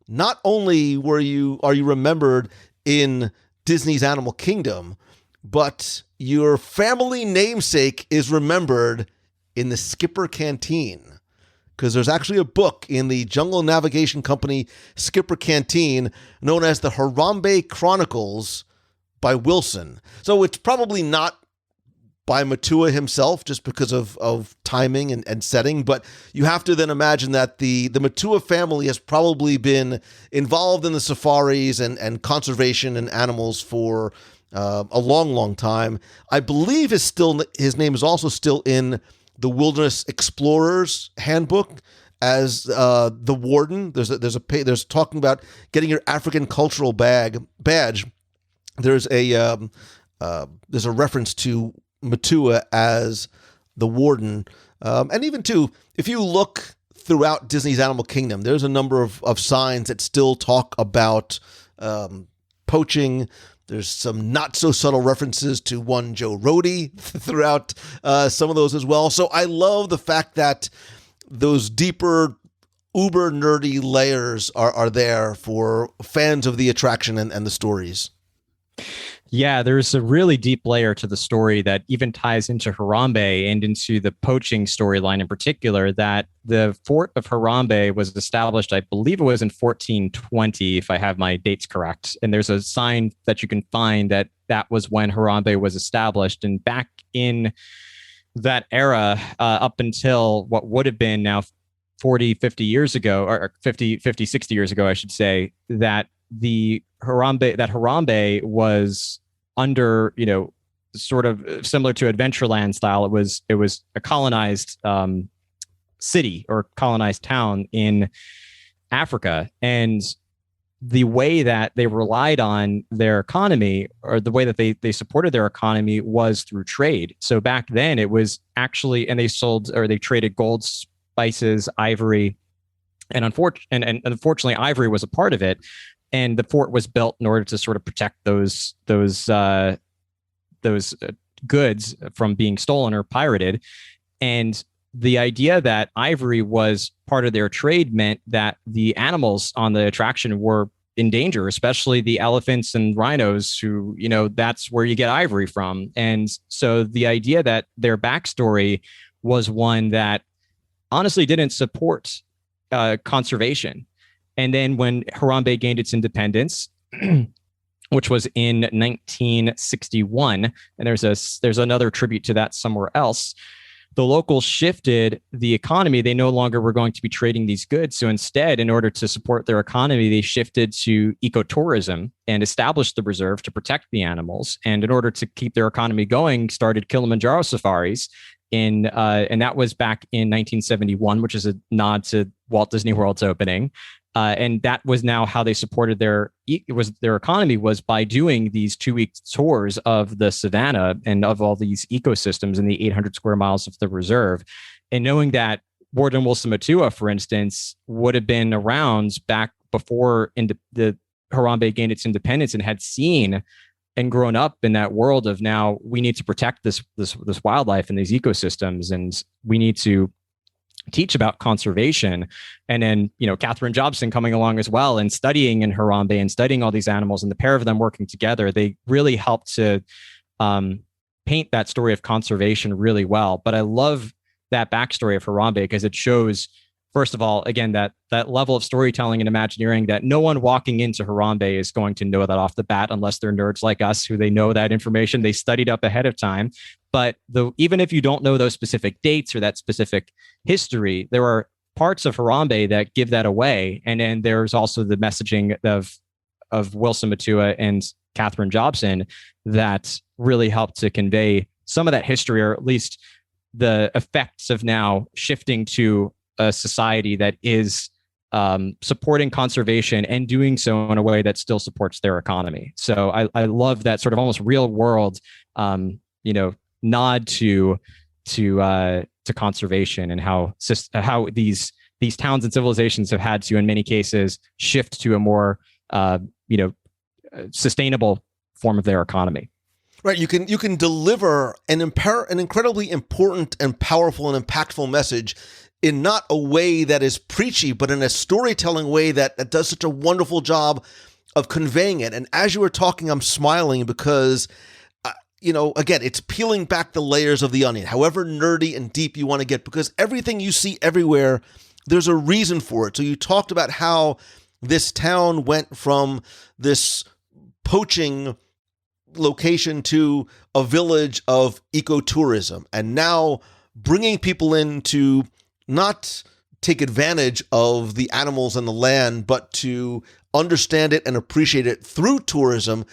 not only are you remembered in Disney's Animal Kingdom, but your family namesake is remembered in the Skipper Canteen. Because there's actually a book in the Jungle Navigation Company Skipper Canteen known as the Harambe Chronicles by Wilson. So it's probably not by Matua himself, just because of timing and setting, but you have to then imagine that the Matua family has probably been involved in the safaris and conservation and animals for a long, long time. I believe his name is also still in the Wilderness Explorer's Handbook as the warden. There's talking about getting your African cultural badge. There's a reference to Matua as the warden, and even too, if you look throughout Disney's Animal Kingdom, there's a number of signs that still talk about poaching. There's some not so subtle references to one Joe Rohde throughout some of those as well. So I love the fact that those deeper, uber nerdy layers are there for fans of the attraction and the stories. Yeah, there's a really deep layer to the story that even ties into Harambe and into the poaching storyline in particular, that the fort of Harambe was established, I believe it was in 1420, if I have my dates correct. And there's a sign that you can find that was when Harambe was established. And back in that era, up until what would have been now 40, 50 years ago, or 50, 60 years ago, I should say, that Harambe was under, sort of similar to Adventureland style. It was a colonized city or colonized town in Africa. And the way that they relied on their economy, or the way that they supported their economy, was through trade. So back then it was actually, and they traded gold, spices, ivory, and unfortunately ivory was a part of it. and the fort was built in order to sort of protect those goods from being stolen or pirated. And the idea that ivory was part of their trade meant that the animals on the attraction were in danger, especially the elephants and rhinos, who, that's where you get ivory from. And so the idea that their backstory was one that honestly didn't support conservation. And then when Harambe gained its independence, which was in 1961, and there's another tribute to that somewhere else, the locals shifted the economy. They no longer were going to be trading these goods. So instead, in order to support their economy, they shifted to ecotourism and established the reserve to protect the animals. And in order to keep their economy going, started Kilimanjaro Safaris and that was back in 1971, which is a nod to Walt Disney World's opening. And that was now how they supported their economy, was by doing these 2-week tours of the savannah and of all these ecosystems in the 800 square miles of the reserve. And knowing that Warden Wilson Matua, for instance, would have been around back before the Harambe gained its independence and had seen and grown up in that world of, now we need to protect this wildlife and these ecosystems, and we need to teach about conservation. And then, Katherine Jobson coming along as well and studying in Harambe and studying all these animals, and the pair of them working together, they really helped to paint that story of conservation really well. But I love that backstory of Harambe because it shows, first of all, again, that level of storytelling and Imagineering that no one walking into Harambe is going to know that off the bat, unless they're nerds like us, who they know that information, they studied up ahead of time. But even if you don't know those specific dates or that specific history, there are parts of Harambe that give that away. And then there's also the messaging of Wilson Matua and Katherine Jobson that really helped to convey some of that history, or at least the effects of now shifting to a society that is supporting conservation and doing so in a way that still supports their economy. So I love that sort of almost real world, nod to conservation, and how these towns and civilizations have had to, in many cases, shift to a more sustainable form of their economy. Right, you can deliver an incredibly important and powerful and impactful message in not a way that is preachy, but in a storytelling way that does such a wonderful job of conveying it. And as you were talking, I'm smiling because, again, it's peeling back the layers of the onion, however nerdy and deep you want to get, because everything you see everywhere, there's a reason for it. So you talked about how this town went from this poaching location to a village of ecotourism, and now bringing people in to not take advantage of the animals and the land, but to understand it and appreciate it through tourism,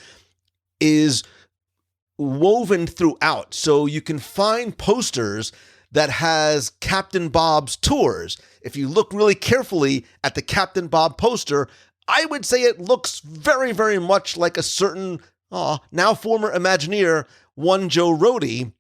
is woven throughout. So you can find posters that has Captain Bob's tours. If you look really carefully at the Captain Bob poster, I would say it looks very, very much like a certain now former Imagineer, one Joe Rohde.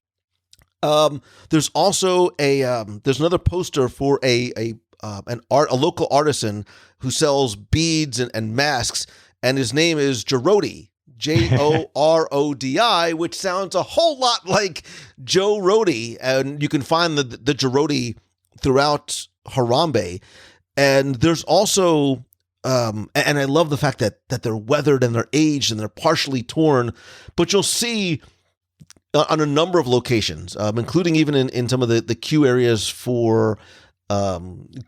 There's also there's another poster for a local artisan who sells beads and masks, and his name is Jorodi, Jorodi, which sounds a whole lot like Joe Rohde, and you can find the Jorodi throughout Harambe. And there's also and I love the fact that they're weathered and they're aged and they're partially torn, but you'll see on a number of locations, including even in some of the queue areas for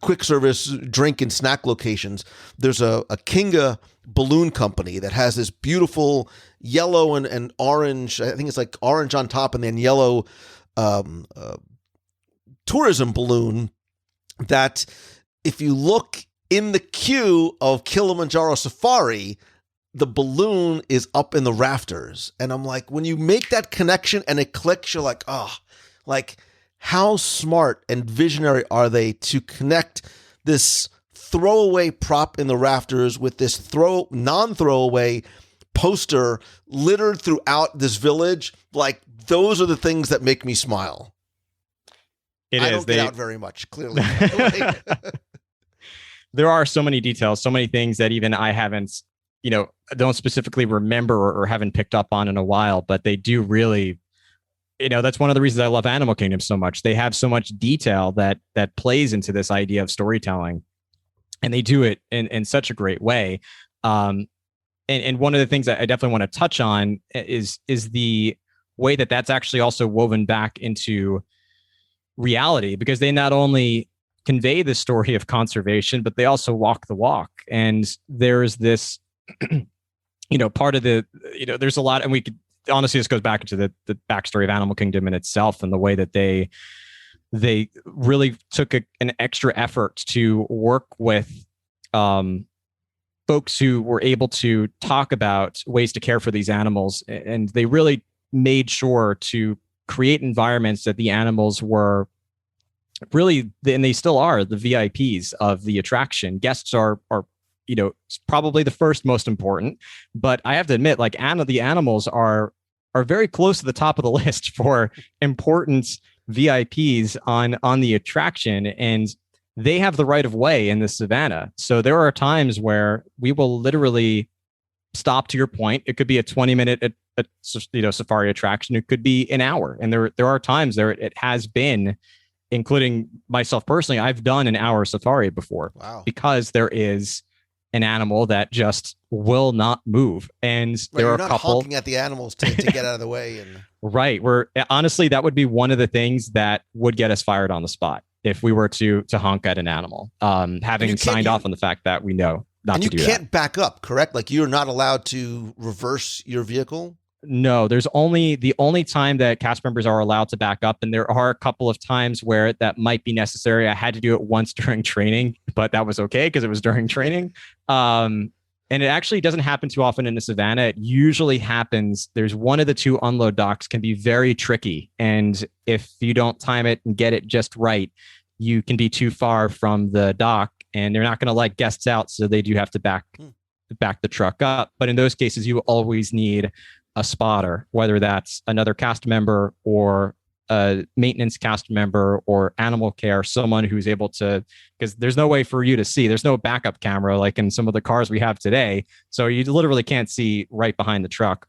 quick service drink and snack locations, there's a Kinga balloon company that has this beautiful yellow and orange, I think it's like orange on top and then yellow tourism balloon that if you look in the queue of Kilimanjaro Safari, the balloon is up in the rafters. And I'm like, when you make that connection and it clicks, you're like, how smart and visionary are they to connect this throwaway prop in the rafters with this non-throwaway poster littered throughout this village. Like, those are the things that make me smile. I don't get out very much, clearly. There are so many details, so many things that even I haven't don't specifically remember or haven't picked up on in a while, but they do really, that's one of the reasons I love Animal Kingdom so much. They have so much detail that plays into this idea of storytelling, and they do it in such a great way. And one of the things that I definitely want to touch on is the way that that's actually also woven back into reality, because they not only convey the story of conservation, but they also walk the walk. And there's this, part of the, there's a lot, and we could honestly, this goes back into the backstory of Animal Kingdom in itself, and the way that they really took an extra effort to work with folks who were able to talk about ways to care for these animals. And they really made sure to create environments that the animals were really, and they still are, the VIPs of the attraction. Guests are probably the first most important, but I have to admit, like, the animals are very close to the top of the list for important VIPs on the attraction, and they have the right of way in the savannah. So there are times where we will literally stop, to your point. It could be a 20-minute safari attraction. It could be an hour. And there are times it has been, including myself personally, I've done an hour safari before. Wow. Because there is an animal that just will not move. And there are a couple honking at the animals to get out of the way. And right. Honestly, that would be one of the things that would get us fired on the spot if we were to honk at an animal, having signed off on the fact that we know not to do that. And you can't back up, correct? Like, you're not allowed to reverse your vehicle? No, there's the only time that cast members are allowed to back up. And there are a couple of times where that might be necessary. I had to do it once during training, but that was okay because it was during training. And it actually doesn't happen too often in the savannah. It usually happens. There's one of the two unload docks can be very tricky. And if you don't time it and get it just right, you can be too far from the dock, and they're not going to let guests out. So they do have to back the truck up. But in those cases, you always need a spotter, whether that's another cast member or a maintenance cast member or animal care, someone who's able to, because there's no way for you to see. There's no backup camera like in some of the cars we have today. So you literally can't see right behind the truck.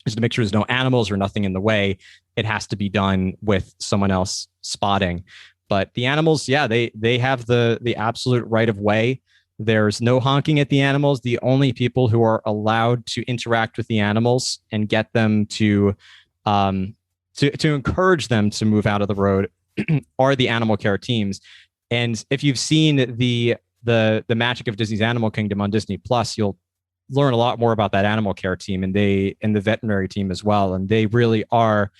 Just to make sure there's no animals or nothing in the way, it has to be done with someone else spotting. But the animals, yeah, they have the absolute right of way. There's no honking at the animals. The only people who are allowed to interact with the animals and get them to encourage them to move out of the road are the animal care teams. And if you've seen the magic of Disney's Animal Kingdom on Disney Plus, you'll learn a lot more about that animal care team and the veterinary team as well. And they really are.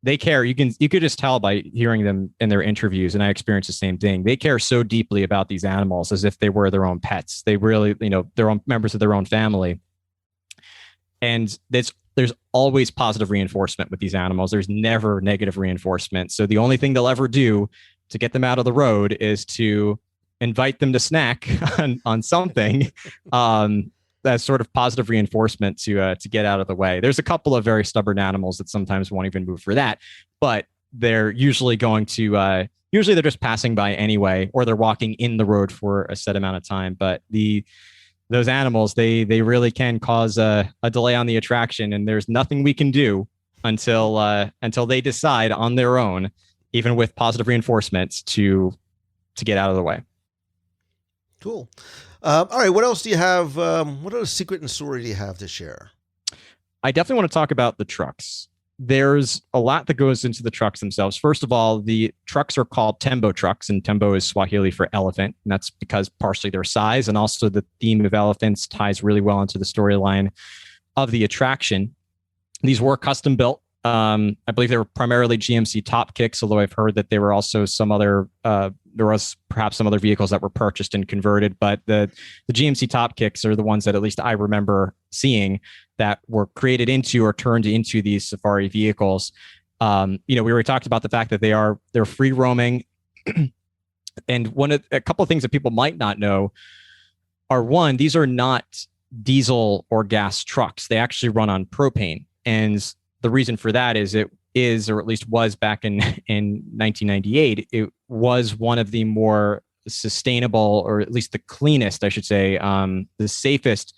They care. You could just tell by hearing them in their interviews, and I experienced the same thing. They care so deeply about these animals as if they were their own pets. They really, their own members of their own family. And there's always positive reinforcement with these animals. There's never negative reinforcement. So the only thing they'll ever do to get them out of the road is to invite them to snack on something. That's sort of positive reinforcement to get out of the way. There's a couple of very stubborn animals that sometimes won't even move for that, but they're usually going to, usually they're just passing by anyway, or they're walking in the road for a set amount of time. But those animals, they really can cause a delay on the attraction, and there's nothing we can do until they decide on their own, even with positive reinforcements, to get out of the way. Cool. All right. What else do you have? What other secret and story do you have to share? I definitely want to talk about the trucks. There's a lot that goes into the trucks themselves. First of all, the trucks are called Tembo trucks, and Tembo is Swahili for elephant. And that's because partially their size, and also the theme of elephants ties really well into the storyline of the attraction. These were custom built. I believe they were primarily GMC top kicks, although I've heard that there were also some other, there was perhaps some other vehicles that were purchased and converted, but the GMC top kicks are the ones that at least I remember seeing that were created into or turned into these safari vehicles. We already talked about the fact that they're free roaming. And a couple of things that people might not know are, one, these are not diesel or gas trucks. They actually run on propane. And the reason for that is or at least was back in 1998, it was one of the more sustainable, or at least the cleanest, I should say, the safest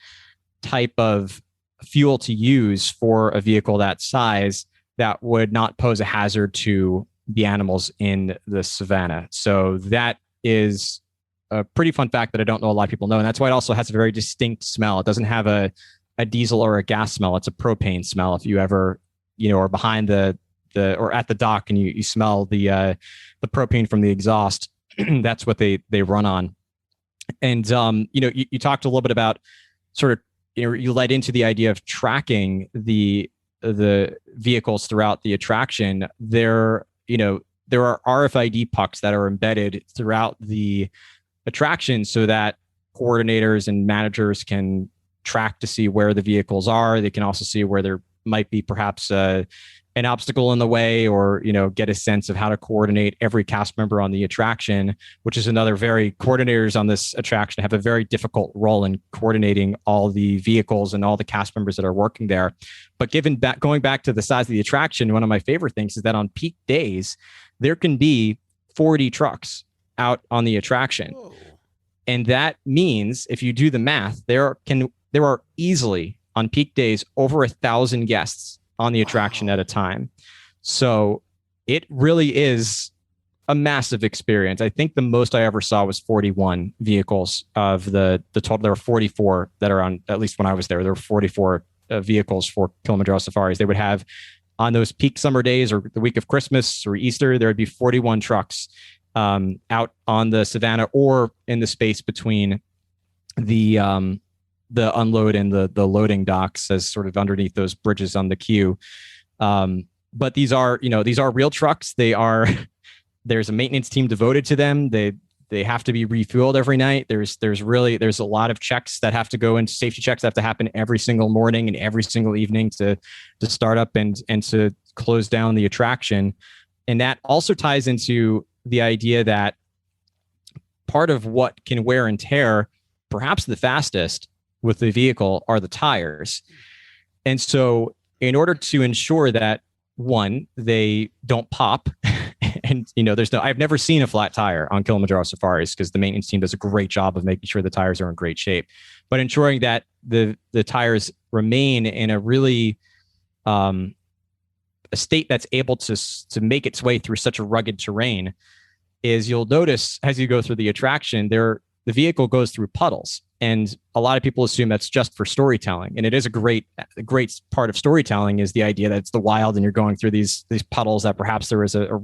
type of fuel to use for a vehicle that size that would not pose a hazard to the animals in the savannah. So that is a pretty fun fact that I don't know a lot of people know. And that's why it also has a very distinct smell. It doesn't have a diesel or a gas smell. It's a propane smell. If you ever, are behind the or at the dock and you smell the propane from the exhaust, that's what they run on. And, you talked a little bit about sort of, you led into the idea of tracking the vehicles throughout the attraction. There are RFID pucks that are embedded throughout the attraction so that coordinators and managers can track to see where the vehicles are. They can also see where there might be perhaps an obstacle in the way, or get a sense of how to coordinate every cast member on the attraction, which is another coordinators on this attraction have a very difficult role in coordinating all the vehicles and all the cast members that are working there. But going back to the size of the attraction, one of my favorite things is that on peak days, there can be 40 trucks out on the attraction. Whoa. And that means, if you do the math, there are easily on peak days over 1,000 guests on the attraction at a time. So it really is a massive experience. I think the most I ever saw was 41 vehicles of the total. There were 44 that are on, at least when I was there, there were 44 vehicles for Kilimanjaro Safaris. They would have on those peak summer days or the week of Christmas or Easter, there would be 41 trucks out on the savannah or in the space between the unload and the loading docks, as sort of underneath those bridges on the queue. But these are real trucks. There's a maintenance team devoted to them. They have to be refueled every night. There's a lot of checks that have to go into, safety checks that have to happen every single morning and every single evening to start up and to close down the attraction. And that also ties into the idea that part of what can wear and tear perhaps the fastest with the vehicle are the tires. And so in order to ensure that, one, they don't pop, and I've never seen a flat tire on Kilimanjaro Safaris because the maintenance team does a great job of making sure the tires are in great shape, but ensuring that the tires remain in a really a state that's able to make its way through such a rugged terrain is, you'll notice as you go through the attraction, the vehicle goes through puddles. And a lot of people assume that's just for storytelling. And it is a great part of storytelling, is the idea that it's the wild and you're going through these puddles, that perhaps there is a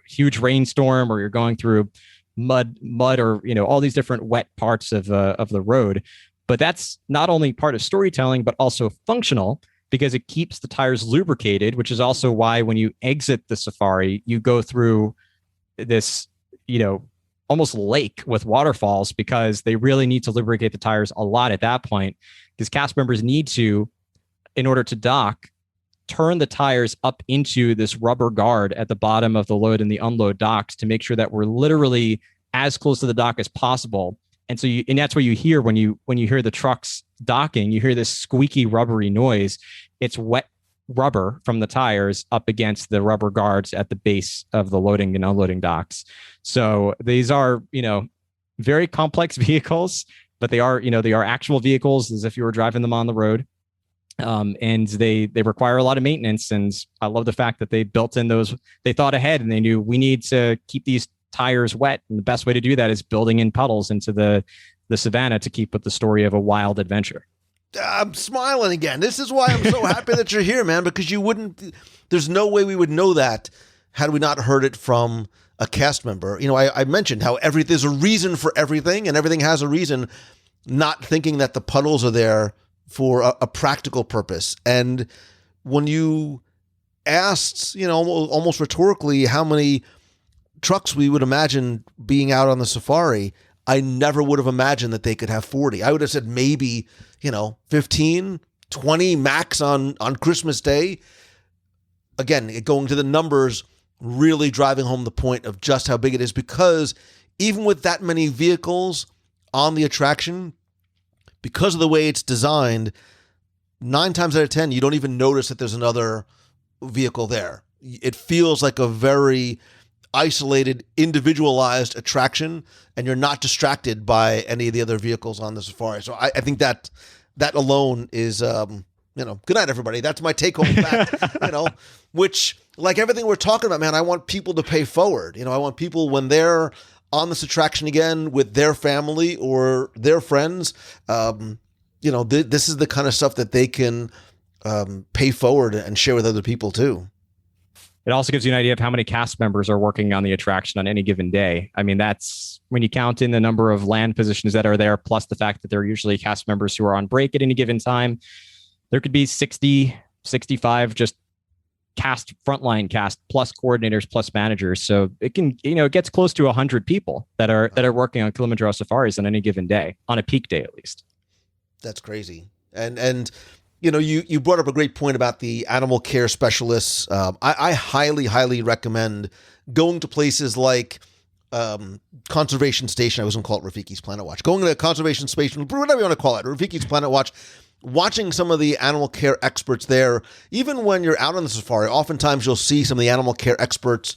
huge rainstorm, or you're going through mud or, all these different wet parts of the road. But that's not only part of storytelling, but also functional, because it keeps the tires lubricated, which is also why when you exit the safari, you go through this, almost lake with waterfalls, because they really need to lubricate the tires a lot at that point, because cast members need to, in order to dock, turn the tires up into this rubber guard at the bottom of the load and the unload docks to make sure that we're literally as close to the dock as possible. And so and that's what you hear when you hear the trucks docking, you hear this squeaky rubbery noise. It's wet rubber from the tires up against the rubber guards at the base of the loading and unloading docks. So these are, very complex vehicles, but they are actual vehicles, as if you were driving them on the road. And they require a lot of maintenance. And I love the fact that they built in they thought ahead and they knew we need to keep these tires wet. And the best way to do that is building in puddles into the savannah to keep with the story of a wild adventure. I'm smiling again. This is why I'm so happy that you're here, man, because there's no way we would know that had we not heard it from a cast member. I mentioned how there's a reason for everything, and everything has a reason, not thinking that the puddles are there for a practical purpose. And when you asked, almost rhetorically, how many trucks we would imagine being out on the safari, I never would have imagined that they could have 40. I would have said maybe, 15, 20 max on Christmas Day. Again, going to the numbers, really driving home the point of just how big it is, because even with that many vehicles on the attraction, because of the way it's designed, 9 times out of 10, you don't even notice that there's another vehicle there. It feels like a very isolated, individualized attraction, and you're not distracted by any of the other vehicles on the safari. So I think that that alone is, good night, everybody. That's my take home fact, which, like everything we're talking about, man, I want people to pay forward. I want people, when they're on this attraction again with their family or their friends, this is the kind of stuff that they can pay forward and share with other people too. It also gives you an idea of how many cast members are working on the attraction on any given day. I mean, that's when you count in the number of land positions that are there, plus the fact that there are usually cast members who are on break at any given time. There could be 60, 65 just frontline cast plus coordinators plus managers. So it can, it gets close to 100 people that are working on Kilimanjaro Safaris on any given day, on a peak day at least. That's crazy. And you brought up a great point about the animal care specialists. I highly, highly recommend going to places like Conservation Station. I was going to call it Rafiki's Planet Watch. Going to a conservation station, whatever you want to call it, Rafiki's Planet Watch, watching some of the animal care experts there. Even when you're out on the safari, oftentimes you'll see some of the animal care experts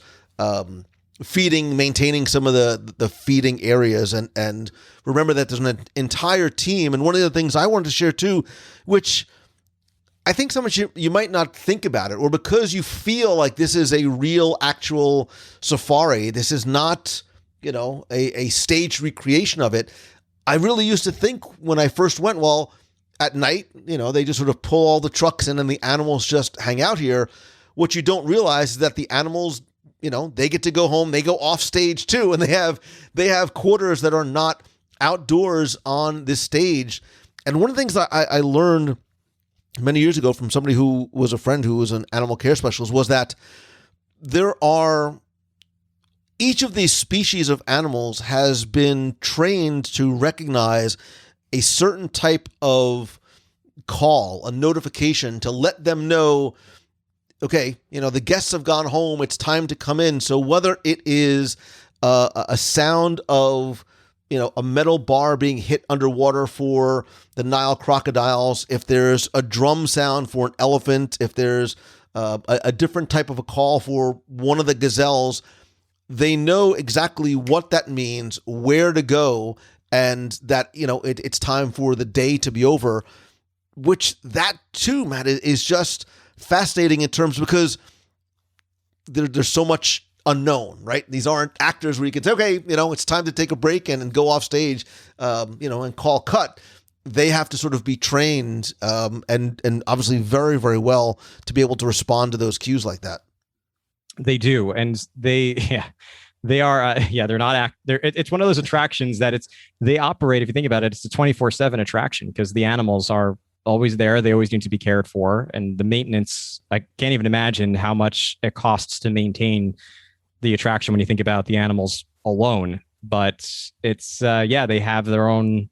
feeding, maintaining some of the feeding areas. And remember that there's an entire team. And one of the things I wanted to share too, which I think so much you might not think about it, or because you feel like this is a real, actual safari. This is not, a staged recreation of it. I really used to think when I first went, well, at night, they just sort of pull all the trucks in and the animals just hang out here. What you don't realize is that the animals, they get to go home. They go off stage too, and they have quarters that are not outdoors on this stage. And one of the things that I learned many years ago from somebody who was a friend who was an animal care specialist was that each of these species of animals has been trained to recognize a certain type of call, a notification to let them know, okay, the guests have gone home, it's time to come in. So whether it is a sound of a metal bar being hit underwater for the Nile crocodiles, if there's a drum sound for an elephant, if there's a different type of a call for one of the gazelles, they know exactly what that means, where to go, and that, it's time for the day to be over, which that too, Matt, is just fascinating in terms, because there's so much unknown, right? These aren't actors where you can say, okay, it's time to take a break and go off stage, and call cut. They have to sort of be trained, and obviously very, very well to be able to respond to those cues like that. They do. And they are, they're not, it's one of those attractions that they operate, if you think about it, it's a 24/7 attraction because the animals are always there. They always need to be cared for. And the maintenance, I can't even imagine how much it costs to maintain the attraction when you think about the animals alone. But it's, they have their own,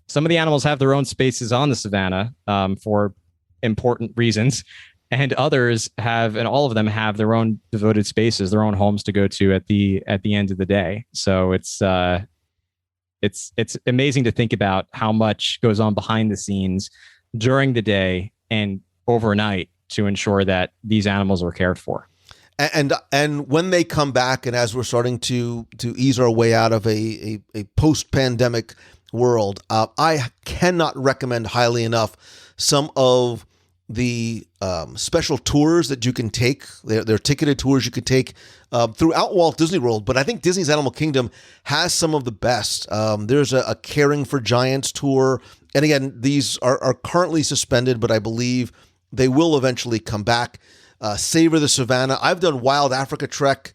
some of the animals have their own spaces on the savannah for important reasons. And others have, and all of them have their own devoted spaces, their own homes to go to at the end of the day. So it's amazing to think about how much goes on behind the scenes during the day and overnight to ensure that these animals are cared for. And when they come back, and as we're starting to ease our way out of a post-pandemic world, I cannot recommend highly enough some of the special tours that you can take. They're ticketed tours you could take throughout Walt Disney World, but I think Disney's Animal Kingdom has some of the best. There's a Caring for Giants tour, and again, these are currently suspended, but I believe they will eventually come back. Savor the Savannah. I've done Wild Africa Trek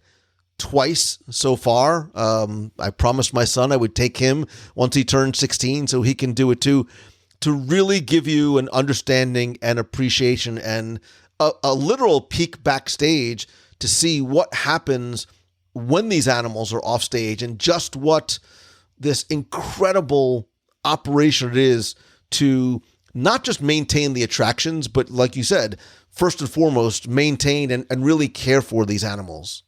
twice so far. I promised my son I would take him once he turned 16 so he can do it too, to really give you an understanding and appreciation and a literal peek backstage to see what happens when these animals are off stage and just what this incredible operation it is to not just maintain the attractions, but like you said, first and foremost, maintain and really care for these animals.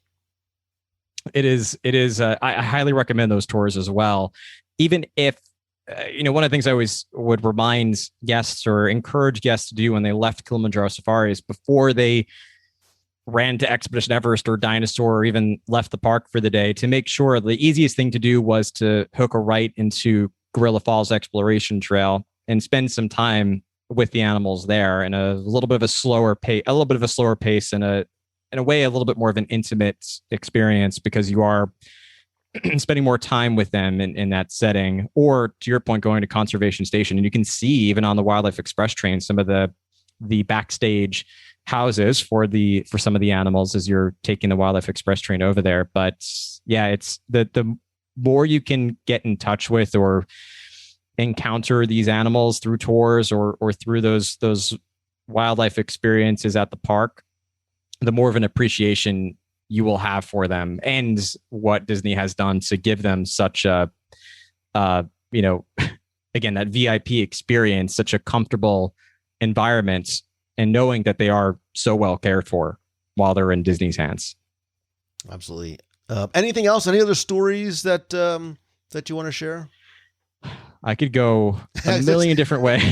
It is. I highly recommend those tours as well. Even if, one of the things I always would remind guests or encourage guests to do when they left Kilimanjaro Safaris before they ran to Expedition Everest or Dinosaur or even left the park for the day, to make sure the easiest thing to do was to hook a right into Gorilla Falls Exploration Trail. and spend some time with the animals there in a little bit of a slower pace, and in a way, a little bit more of an intimate experience, because you are spending more time with them in that setting. Or to your point, going to conservation station, and you can see even on the Wildlife Express train some of the backstage houses for some of the animals as you're taking the Wildlife Express train over there. But yeah, it's the more you can get in touch with or encounter these animals through tours or through those wildlife experiences at the park, the more of an appreciation you will have for them and what Disney has done to give them such a, again, that VIP experience, such a comfortable environment, and knowing that they are so well cared for while they're in Disney's hands. Absolutely. Anything else? Any other stories that you want to share? I could go a million different ways.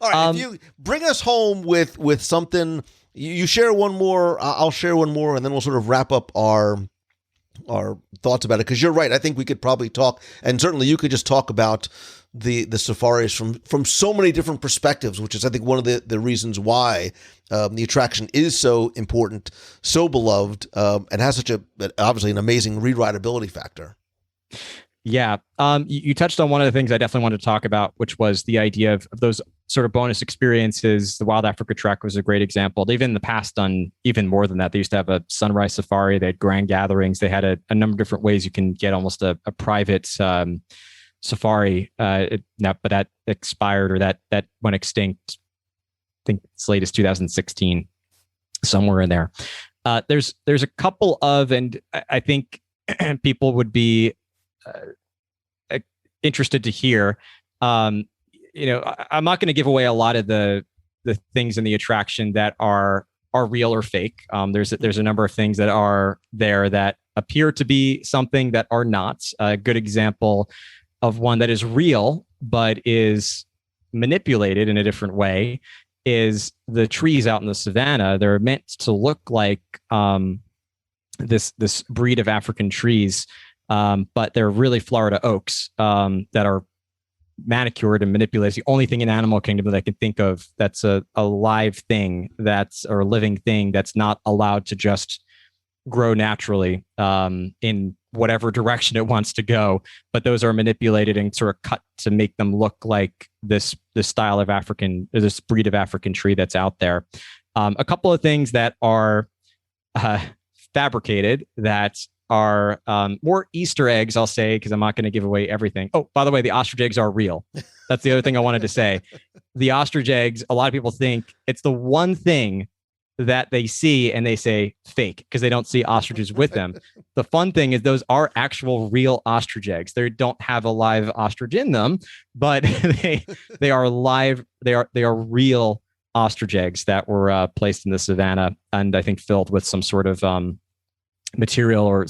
All right. If you bring us home with something, you share one more, I'll share one more, and then we'll sort of wrap up our thoughts about it. Because you're right. I think we could probably talk, and certainly you could just talk about the safaris from so many different perspectives, which is, I think, one of the reasons why the attraction is so important, so beloved, and has such obviously an amazing re-rideability factor. Yeah. You touched on one of the things I definitely wanted to talk about, which was the idea of those sort of bonus experiences. The Wild Africa Trek was a great example. They've in the past done even more than that. They used to have a sunrise safari. They had grand gatherings. They had a number of different ways you can get almost a private safari. But that expired, or that went extinct. I think as late as 2016, somewhere in there. There's a couple of, and I think people would be interested to hear. I'm not going to give away a lot of the things in the attraction that are real or fake. There's a number of things that are there that appear to be something that are not. A good example of one that is real but is manipulated in a different way is the trees out in the savannah. They're meant to look like this breed of African trees. But they're really Florida oaks that are manicured and manipulated. It's the only thing in Animal Kingdom that I can think of that's a live thing, or a living thing that's not allowed to just grow naturally in whatever direction it wants to go. But those are manipulated and sort of cut to make them look like this style of this breed of African tree that's out there. A couple of things that are fabricated that are more Easter eggs, I'll say, because I'm not going to give away everything. Oh, by the way, the ostrich eggs are real. That's the other thing I wanted to say. The ostrich eggs, a lot of people think it's the one thing that they see and they say fake because they don't see ostriches with them. The fun thing is those are actual real ostrich eggs. They don't have a live ostrich in them, but they are live. They are real ostrich eggs that were placed in the savannah, and I think filled with some sort of material or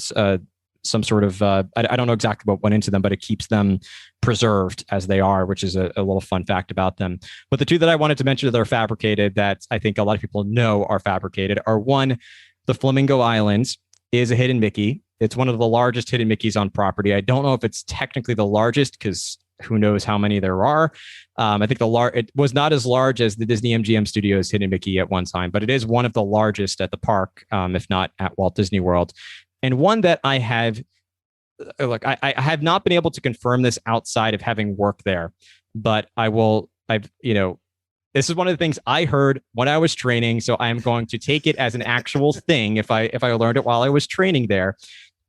some sort of I don't know exactly what went into them, but it keeps them preserved as they are, which is a little fun fact about them. But the two that I wanted to mention that are fabricated, that I think a lot of people know are fabricated, are one, the Flamingo Islands is a hidden Mickey. It's one of the largest hidden Mickeys on property. I don't know if it's technically the largest, because who knows how many there are. I think it was not as large as the Disney MGM Studios hidden Mickey at one time, but it is one of the largest at the park, if not at Walt Disney World. And one that I have not been able to confirm this outside of having worked there, but this is one of the things I heard when I was training. So I'm going to take it as an actual thing. If I learned it while I was training there,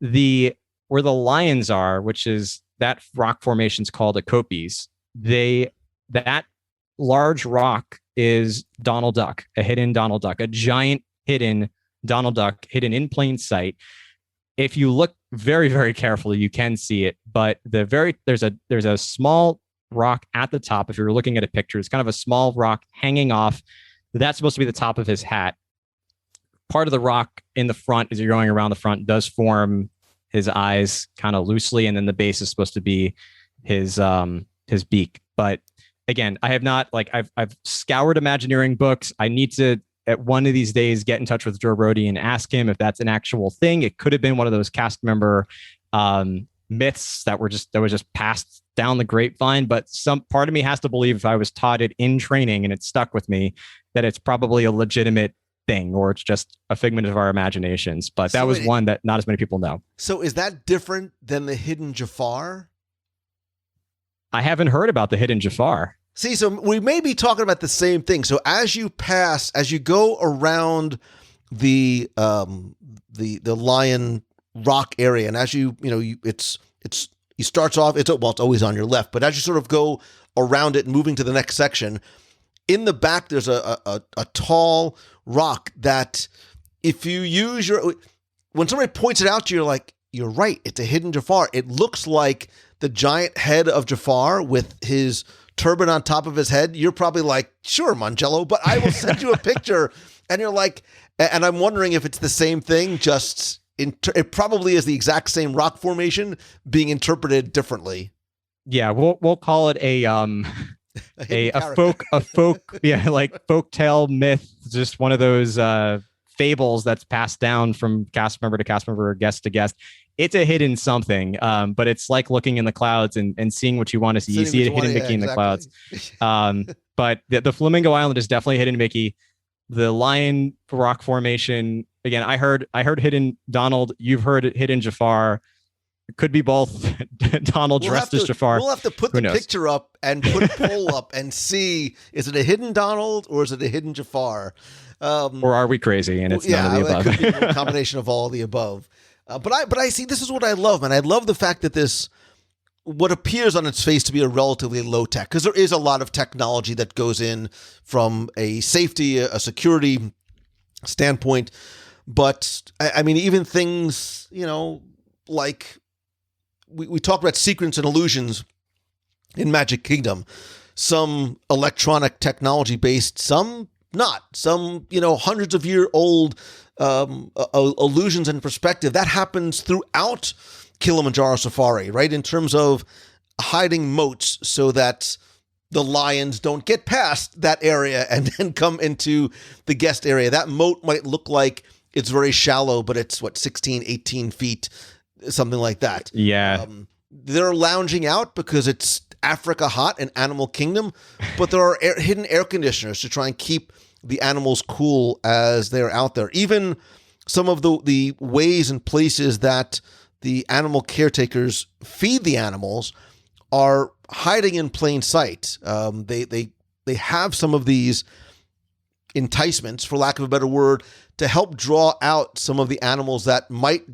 where the lions are, which is that rock formation is called a Copes. That large rock is Donald Duck, a hidden Donald Duck, a giant hidden Donald Duck, hidden in plain sight. If you look very, very carefully, you can see it. But there's a small rock at the top. If you're looking at a picture, it's kind of a small rock hanging off. That's supposed to be the top of his hat. Part of the rock in the front, as you're going around the front, does form his eyes kind of loosely, and then the base is supposed to be his beak. But again, I have not I've scoured Imagineering books. I need to at one of these days get in touch with Joe Brody and ask him if that's an actual thing. It could have been one of those cast member myths that was just passed down the grapevine. But some part of me has to believe, if I was taught it in training and it stuck with me, that it's probably a legitimate thing, or it's just a figment of our imaginations. But that was one that not as many people know. So is that different than the hidden Jafar? I haven't heard about the hidden Jafar. See, so we may be talking about the same thing. So as you go around the Lion Rock area, and as it starts off, it's always on your left, but as you sort of go around it and moving to the next section, in the back there's a tall rock that if you use when somebody points it out to you, you're like, you're right, it's a hidden Jafar. It looks like the giant head of Jafar with his turban on top of his head. You're probably like, sure, Mangello, but I will send you a picture. And you're like, and I'm wondering if it's the same thing, just it probably is the exact same rock formation being interpreted differently. Yeah, we'll call it a folk like folktale myth, just one of those fables that's passed down from cast member to cast member or guest to guest. It's a hidden something, but it's like looking in the clouds and seeing what you want to see. You see a hidden Mickey in the clouds. But the Flamingo Island is definitely hidden Mickey. The Lion Rock Formation, again, I heard hidden Donald. You've heard hidden Jafar. It could be both. Donald dressed as Jafar. We'll have to put the picture up and put a poll up and see, is it a hidden Donald or is it a hidden Jafar? Or are we crazy and it's none of the above? It could be a combination of all of the above. But I see, this is what I love, man. I love the fact that this, what appears on its face to be a relatively low tech, because there is a lot of technology that goes in from a safety, a security standpoint. But I mean, even things, like we talk about secrets and illusions in Magic Kingdom, some electronic technology based, some not, some, hundreds of year old illusions and perspective that happens throughout Kilimanjaro Safari, right? In terms of hiding moats so that the lions don't get past that area and then come into the guest area. That moat might look like it's very shallow, but it's 16, 18 feet, something like that. Yeah. They're lounging out because it's Africa hot and Animal Kingdom, but there are hidden air conditioners to try and keep the animals cool as they're out there. Even some of the ways and places that the animal caretakers feed the animals are hiding in plain sight. They have some of these enticements, for lack of a better word, to help draw out some of the animals that might,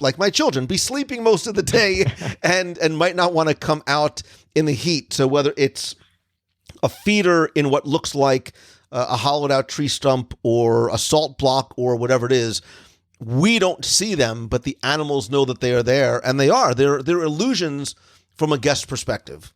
like my children, be sleeping most of the day and might not want to come out in the heat. So whether it's a feeder in what looks like a hollowed out tree stump or a salt block or whatever it is, we don't see them, but the animals know that they are there, and they are. They're illusions from a guest perspective.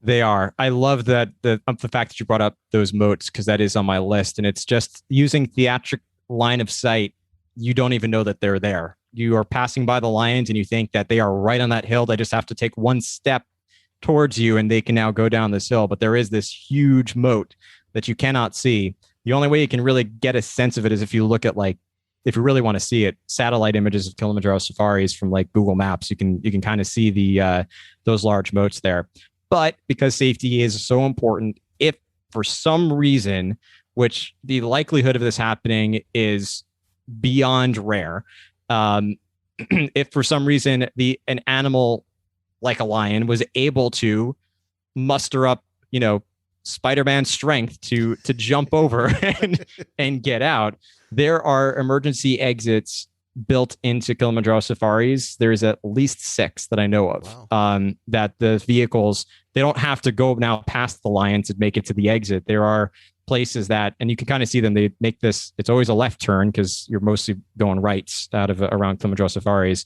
They are. I love that the fact that you brought up those moats, because that is on my list, and it's just using theatric line of sight. You don't even know that they're there. You are passing by the lions and you think that they are right on that hill. They just have to take one step towards you and they can now go down this hill. But there is this huge moat that you cannot see. The only way you can really get a sense of it is if you look at, if you really want to see it, satellite images of Kilimanjaro Safaris from Google Maps. You can kind of see the those large moats there. But because safety is so important, if for some reason, which the likelihood of this happening is beyond rare, if for some reason an animal like a lion was able to muster up, Spider-Man strength to jump over and get out, there are emergency exits built into Kilimanjaro Safaris. There's at least 6 that I know of. Wow. That the vehicles, they don't have to go now past the lions to make it to the exit. There are places that, and you can kind of see them, they make this, it's always a left turn because you're mostly going right out of around Kilimanjaro Safaris,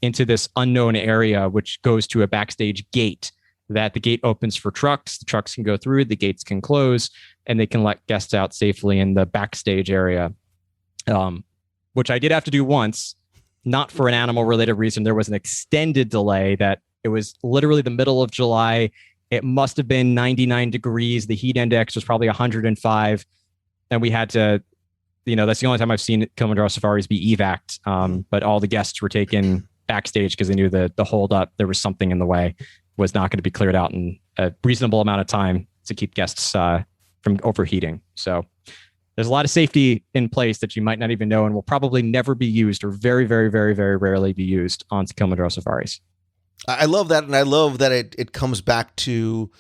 into this unknown area, which goes to a backstage gate. That the gate opens for trucks. The trucks can go through, the gates can close, and they can let guests out safely in the backstage area, which I did have to do once, not for an animal-related reason. There was an extended delay that it was literally the middle of July. It must have been 99 degrees. The heat index was probably 105. And we had to, that's the only time I've seen Kilimanjaro Safaris be evac'd. But all the guests were taken backstage because they knew the hold up, there was something in the way, was not going to be cleared out in a reasonable amount of time to keep guests from overheating. So there's a lot of safety in place that you might not even know and will probably never be used, or very, very, very, very rarely be used on Kilimanjaro safaris. I love that, and I love that it comes back to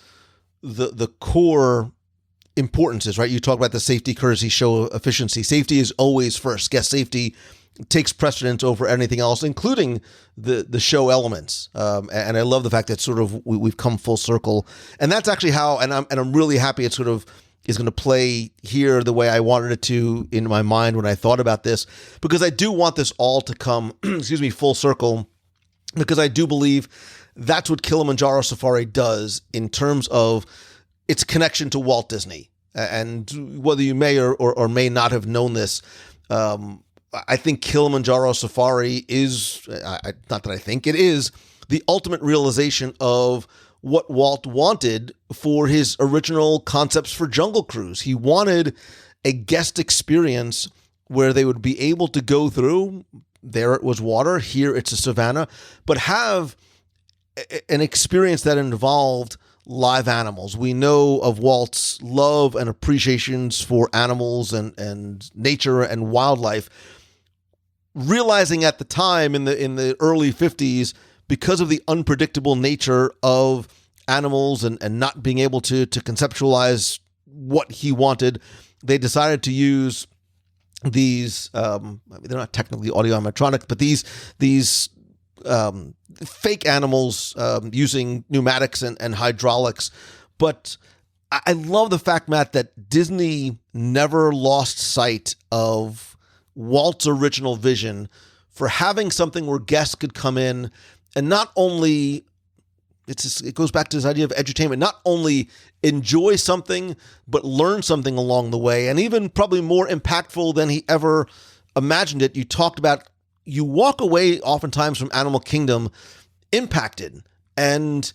the core importances, right? You talk about the safety, courtesy, show efficiency. Safety is always first. Guest safety takes precedence over anything else, including the show elements. And I love the fact that sort of we've come full circle, and that's actually how. And I'm really happy it sort of is going to play here the way I wanted it to in my mind when I thought about this, because I do want this all to come, full circle, because I do believe that's what Kilimanjaro Safari does in terms of its connection to Walt Disney. And whether you may or may not have known this, I think Kilimanjaro Safari is, not that I think, it is the ultimate realization of what Walt wanted for his original concepts for Jungle Cruise. He wanted a guest experience where they would be able to go through, there it was water, here it's a savannah, but have an experience that involved live animals. We know of Walt's love and appreciations for animals and nature and wildlife. Realizing at the time in the early 50s, because of the unpredictable nature of animals and not being able to conceptualize what he wanted, they decided to use these, they're not technically audio animatronic, but these fake animals using pneumatics and hydraulics. But I love the fact, Matt, that Disney never lost sight of Walt's original vision for having something where guests could come in and not only, it goes back to this idea of edutainment, not only enjoy something, but learn something along the way, and even probably more impactful than he ever imagined it. You talked about, you walk away oftentimes from Animal Kingdom impacted and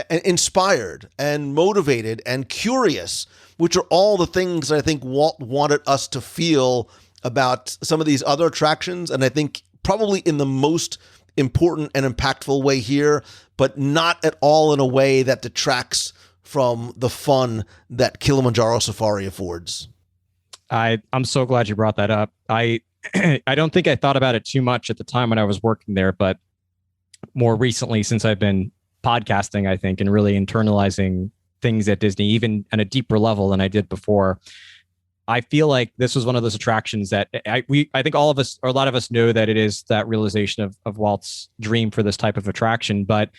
inspired and motivated and curious, which are all the things that I think Walt wanted us to feel about some of these other attractions. And I think probably in the most important and impactful way here, but not at all in a way that detracts from the fun that Kilimanjaro Safari affords. I'm so glad you brought that up. I don't think I thought about it too much at the time when I was working there, but more recently, since I've been podcasting, I think, and really internalizing things at Disney, even on a deeper level than I did before, I feel like this was one of those attractions that I think all of us, or a lot of us, know that it is that realization of Walt's dream for this type of attraction. But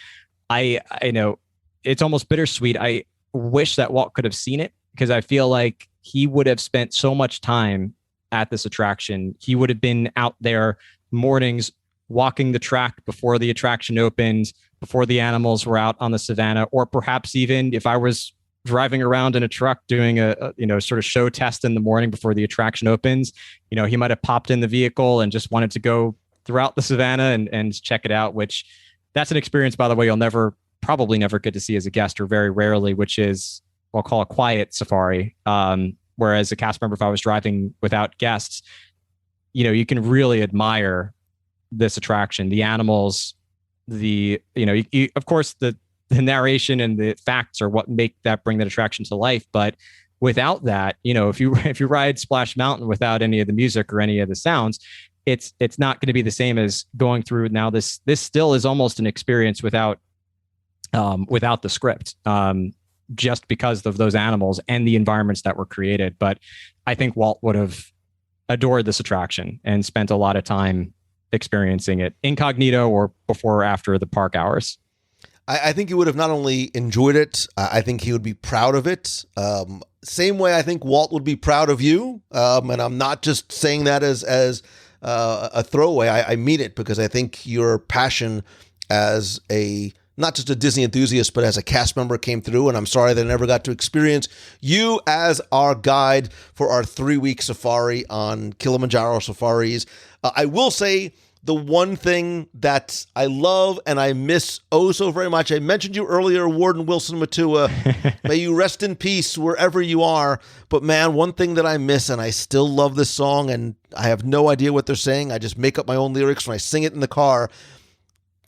I know it's almost bittersweet. I wish that Walt could have seen it, because I feel like he would have spent so much time at this attraction. He would have been out there mornings walking the track before the attraction opened, before the animals were out on the savannah, or perhaps even if I was driving around in a truck doing a sort of show test in the morning before the attraction opens, he might have popped in the vehicle and just wanted to go throughout the savannah and check it out, which that's an experience, by the way, you'll probably never get to see as a guest, or very rarely, which is, I'll call a quiet safari. Whereas a cast member, if I was driving without guests, you can really admire this attraction, the animals, of course, the narration and the facts are what bring that attraction to life. But without that, if you ride Splash Mountain without any of the music or any of the sounds, it's not going to be the same as going through. Now this still is almost an experience without the script, just because of those animals and the environments that were created. But I think Walt would have adored this attraction and spent a lot of time experiencing it incognito or before or after the park hours. I think he would have not only enjoyed it, I think he would be proud of it. Same way I think Walt would be proud of you. And I'm not just saying that as a throwaway. I mean it, because I think your passion as not just a Disney enthusiast, but as a cast member came through. And I'm sorry that I never got to experience you as our guide for our 3-week safari on Kilimanjaro Safaris. I will say the one thing that I love and I miss oh so very much. I mentioned you earlier, Warden Wilson Matua. May you rest in peace wherever you are. But man, one thing that I miss, and I still love this song, and I have no idea what they're saying. I just make up my own lyrics when I sing it in the car.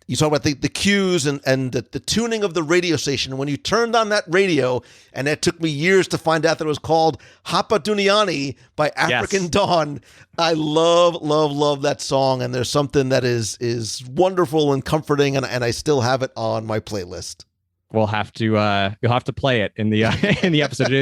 You talk about the cues and the tuning of the radio station. When you turned on that radio, and it took me years to find out that it was called Hapa Duniani by African Dawn. I love that song, and there's something that is wonderful and comforting, and I still have it on my playlist. We'll have to you'll have to play it in the in the episode.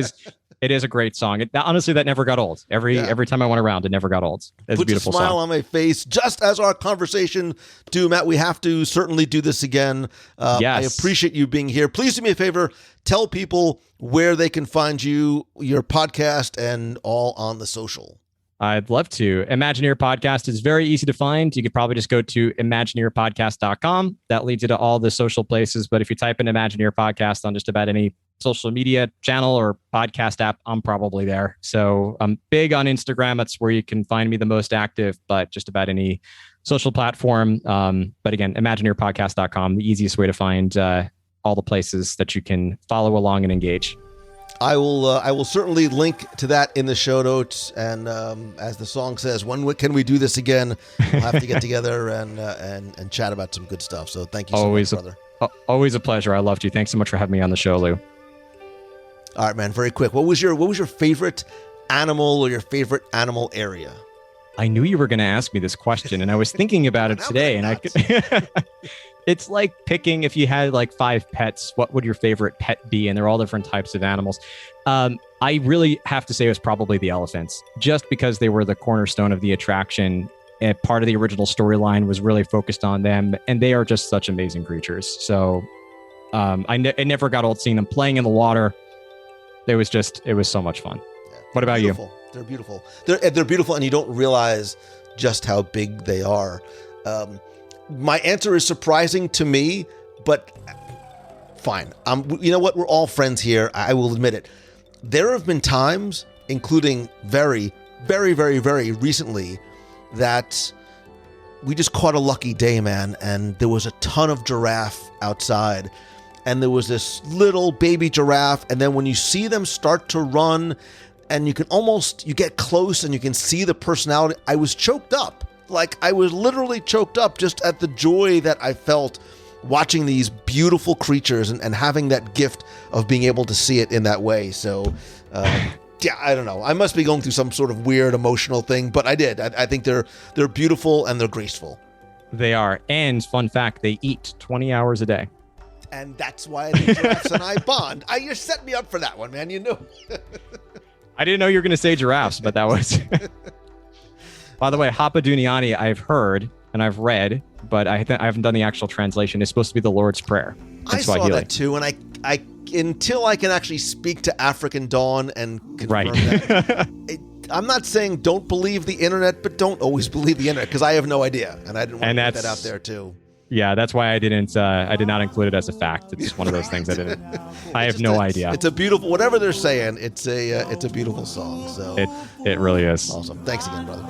It is a great song. Honestly, that never got old. Every time I went around, it never got old. It's a beautiful song. Puts a smile on my face, just as our conversation do, Matt. We have to certainly do this again. Yes. I appreciate you being here. Please do me a favor. Tell people where they can find you, your podcast, and all on the social. I'd love to. Imagineer Podcast is very easy to find. You could probably just go to imagineerpodcast.com. That leads you to all the social places. But if you type in Imagineer Podcast on just about any social media channel or podcast app, I'm probably there. So I'm big on Instagram. That's where you can find me the most active, but just about any social platform. But again, imagineerpodcast.com, the easiest way to find all the places that you can follow along and engage. I will certainly link to that in the show notes. And as the song says, when can we do this again? We'll have to get together and chat about some good stuff. So thank you so much, brother. Always a pleasure. I loved you. Thanks so much for having me on the show, Lou. All right, man. Very quick. What was your favorite animal or your favorite animal area? I knew you were going to ask me this question, and I was thinking about it today. And I could. It's like picking, if you had like 5 pets, what would your favorite pet be? And they're all different types of animals. I really have to say it was probably the elephants, just because they were the cornerstone of the attraction. And part of the original storyline was really focused on them, and they are just such amazing creatures. So it never got old seeing them playing in the water. It was so much fun. Yeah, what about you? They're beautiful. They're beautiful, and you don't realize just how big they are. My answer is surprising to me, but fine. You know what? We're all friends here. I will admit it. There have been times, including very, very, very, very recently, that we just caught a lucky day, man, and there was a ton of giraffe outside, and there was this little baby giraffe, and then when you see them start to run, and you get close and you can see the personality, I was choked up. Like, I was literally choked up just at the joy that I felt watching these beautiful creatures and having that gift of being able to see it in that way. So, yeah, I don't know. I must be going through some sort of weird emotional thing, but I did. I think they're beautiful and they're graceful. They are. And fun fact, they eat 20 hours a day. And that's why the giraffes and I bond. You set me up for that one, man. You know. I didn't know you were going to say giraffes, but that was... By the way, Hapa Duniani, I've heard and I've read, but I haven't done the actual translation. It's supposed to be the Lord's Prayer. I saw that too, and I until I can actually speak to African Dawn and confirm that. I'm not saying don't believe the internet, but don't always believe the internet, because I have no idea, and I didn't want to put that out there too. Yeah, that's why I did not include it as a fact. It's one of those things I didn't. I have no idea. It's a beautiful, whatever they're saying. It's a beautiful song. So it really is awesome. Thanks again, brother.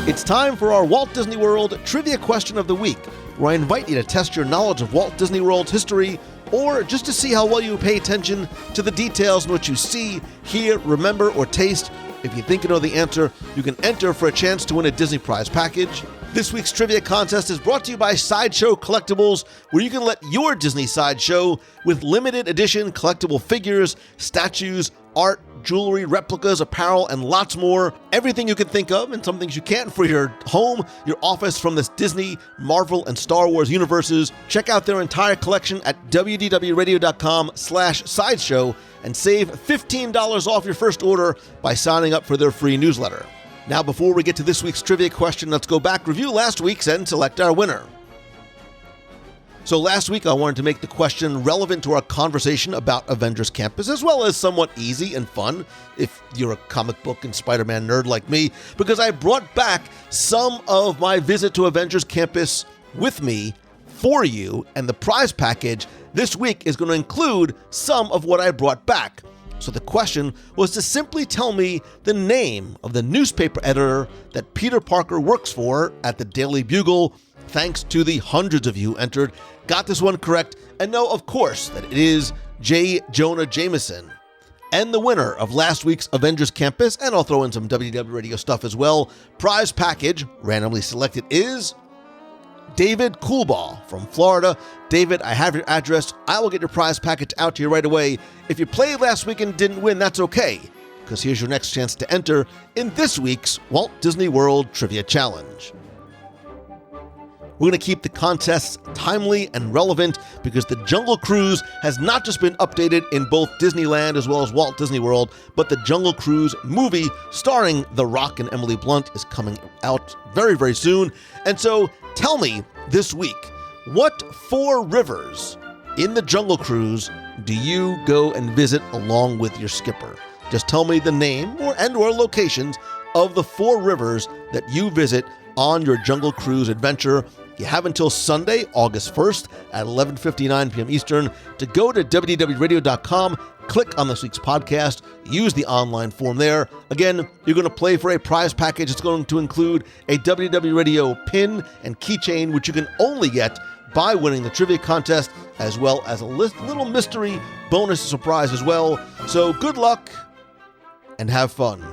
It's time for our Walt Disney World Trivia Question of the Week, where I invite you to test your knowledge of Walt Disney World's history, or just to see how well you pay attention to the details in what you see, hear, remember, or taste. If you think you know the answer, you can enter for a chance to win a Disney Prize package. This week's trivia contest is brought to you by Sideshow Collectibles, where you can let your Disney sideshow with limited edition collectible figures, statues, art, jewelry, replicas, apparel, and lots more. Everything you can think of, and some things you can't, for your home, your office, from this Disney, Marvel, and Star Wars universes. Check out their entire collection at wdwradio.com/sideshow and save $15 off your first order by signing up for their free newsletter. Now, before we get to this week's trivia question, let's go back, review last week's, and select our winner. So last week, I wanted to make the question relevant to our conversation about Avengers Campus, as well as somewhat easy and fun, if you're a comic book and Spider-Man nerd like me, because I brought back some of my visit to Avengers Campus with me for you, and the prize package this week is going to include some of what I brought back. So the question was to simply tell me the name of the newspaper editor that Peter Parker works for at the Daily Bugle. Thanks to the hundreds of you entered, got this one correct, and know, of course, that it is J. Jonah Jameson. And the winner of last week's Avengers Campus, and I'll throw in some WDW Radio stuff as well, prize package, randomly selected, is David Coolball from Florida. David, I have your address. I will get your prize package out to you right away. If you played last week and didn't win, that's okay, because here's your next chance to enter in this week's Walt Disney World Trivia Challenge. We're going to keep the contests timely and relevant because the Jungle Cruise has not just been updated in both Disneyland as well as Walt Disney World, but the Jungle Cruise movie starring The Rock and Emily Blunt is coming out very, very soon. And so tell me this week, what 4 rivers in the Jungle Cruise do you go and visit along with your skipper? Just tell me the name or locations of the 4 rivers that you visit on your Jungle Cruise adventure. You have until Sunday, August 1st at 11:59 p.m. Eastern to go to WDWRadio.com, click on this week's podcast, use the online form there. Again, you're going to play for a prize package. It's going to include a WDW Radio pin and keychain, which you can only get by winning the trivia contest, as well as a little mystery bonus surprise as well. So good luck and have fun.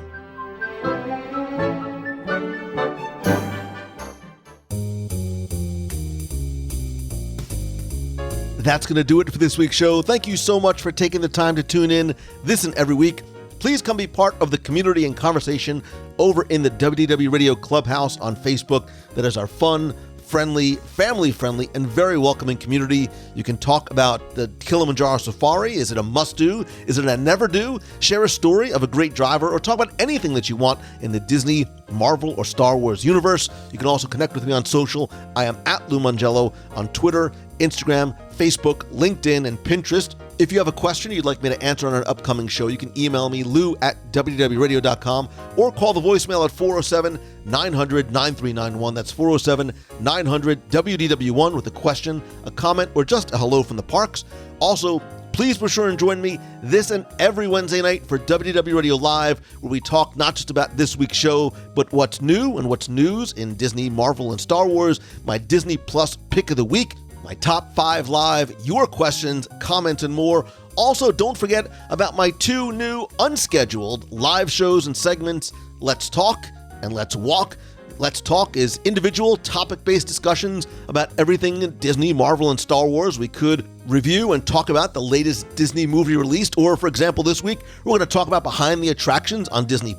That's going to do it for this week's show. Thank you so much for taking the time to tune in this and every week. Please come be part of the community and conversation over in the WDW Radio Clubhouse on Facebook. That is our fun, friendly, family-friendly, and very welcoming community. You can talk about the Kilimanjaro Safari. Is it a must-do? Is it a never-do? Share a story of a great driver, or talk about anything that you want in the Disney, Marvel, or Star Wars universe. You can also connect with me on social. I am at Lou Mangello on Twitter, Instagram, Facebook, LinkedIn, and Pinterest. If you have a question you'd like me to answer on an upcoming show, you can email me, lou@wdwradio.com, or call the voicemail at 407-900-9391. That's 407-900-WDW1 with a question, a comment, or just a hello from the parks. Also, please be sure and join me this and every Wednesday night for WDW Radio Live, where we talk not just about this week's show, but what's new and what's news in Disney, Marvel, and Star Wars, my Disney Plus pick of the week, my top 5 live, your questions, comments, and more. Also, don't forget about my 2 new unscheduled live shows and segments, Let's Talk and Let's Walk. Let's Talk is individual topic-based discussions about everything in Disney, Marvel, and Star Wars. We could review and talk about the latest Disney movie released, or for example, this week, we're going to talk about behind the attractions on Disney+.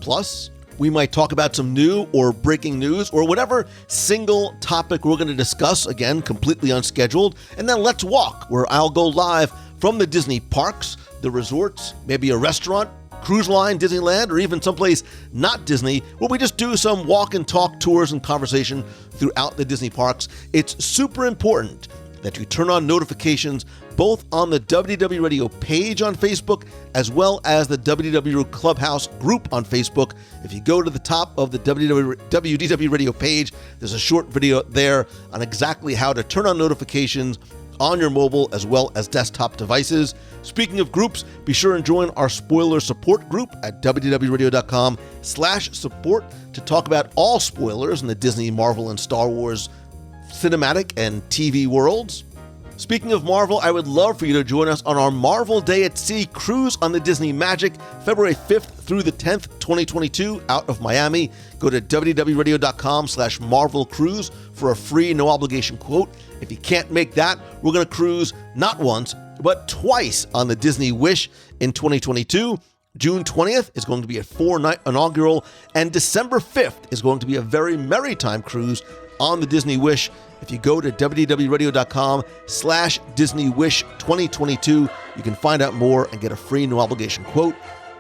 We might talk about some new or breaking news or whatever single topic we're going to discuss, again, completely unscheduled. And then Let's Walk, where I'll go live from the Disney parks, the resorts, maybe a restaurant, cruise line, Disneyland, or even someplace not Disney, where we just do some walk and talk tours and conversation throughout the Disney parks. It's super important that you turn on notifications both on the WDW Radio page on Facebook as well as the WDW Clubhouse group on Facebook. If you go to the top of the WDW Radio page, there's a short video there on exactly how to turn on notifications on your mobile as well as desktop devices. Speaking of groups, be sure and join our spoiler support group at wdwradio.com/support to talk about all spoilers in the Disney, Marvel, and Star Wars cinematic and TV worlds. Speaking of Marvel, I would love for you to join us on our Marvel Day at Sea cruise on the Disney Magic, February 5th through the 10th, 2022, out of Miami. Go to www.radio.com/Marvel Cruise for a free, no obligation quote. If you can't make that, we're going to cruise not once, but twice on the Disney Wish in 2022. June 20th is going to be a 4-night inaugural, and December 5th is going to be a very merry time cruise on the Disney Wish. If you go to www.radio.com/Disney Wish 2022, you can find out more and get a free no obligation quote.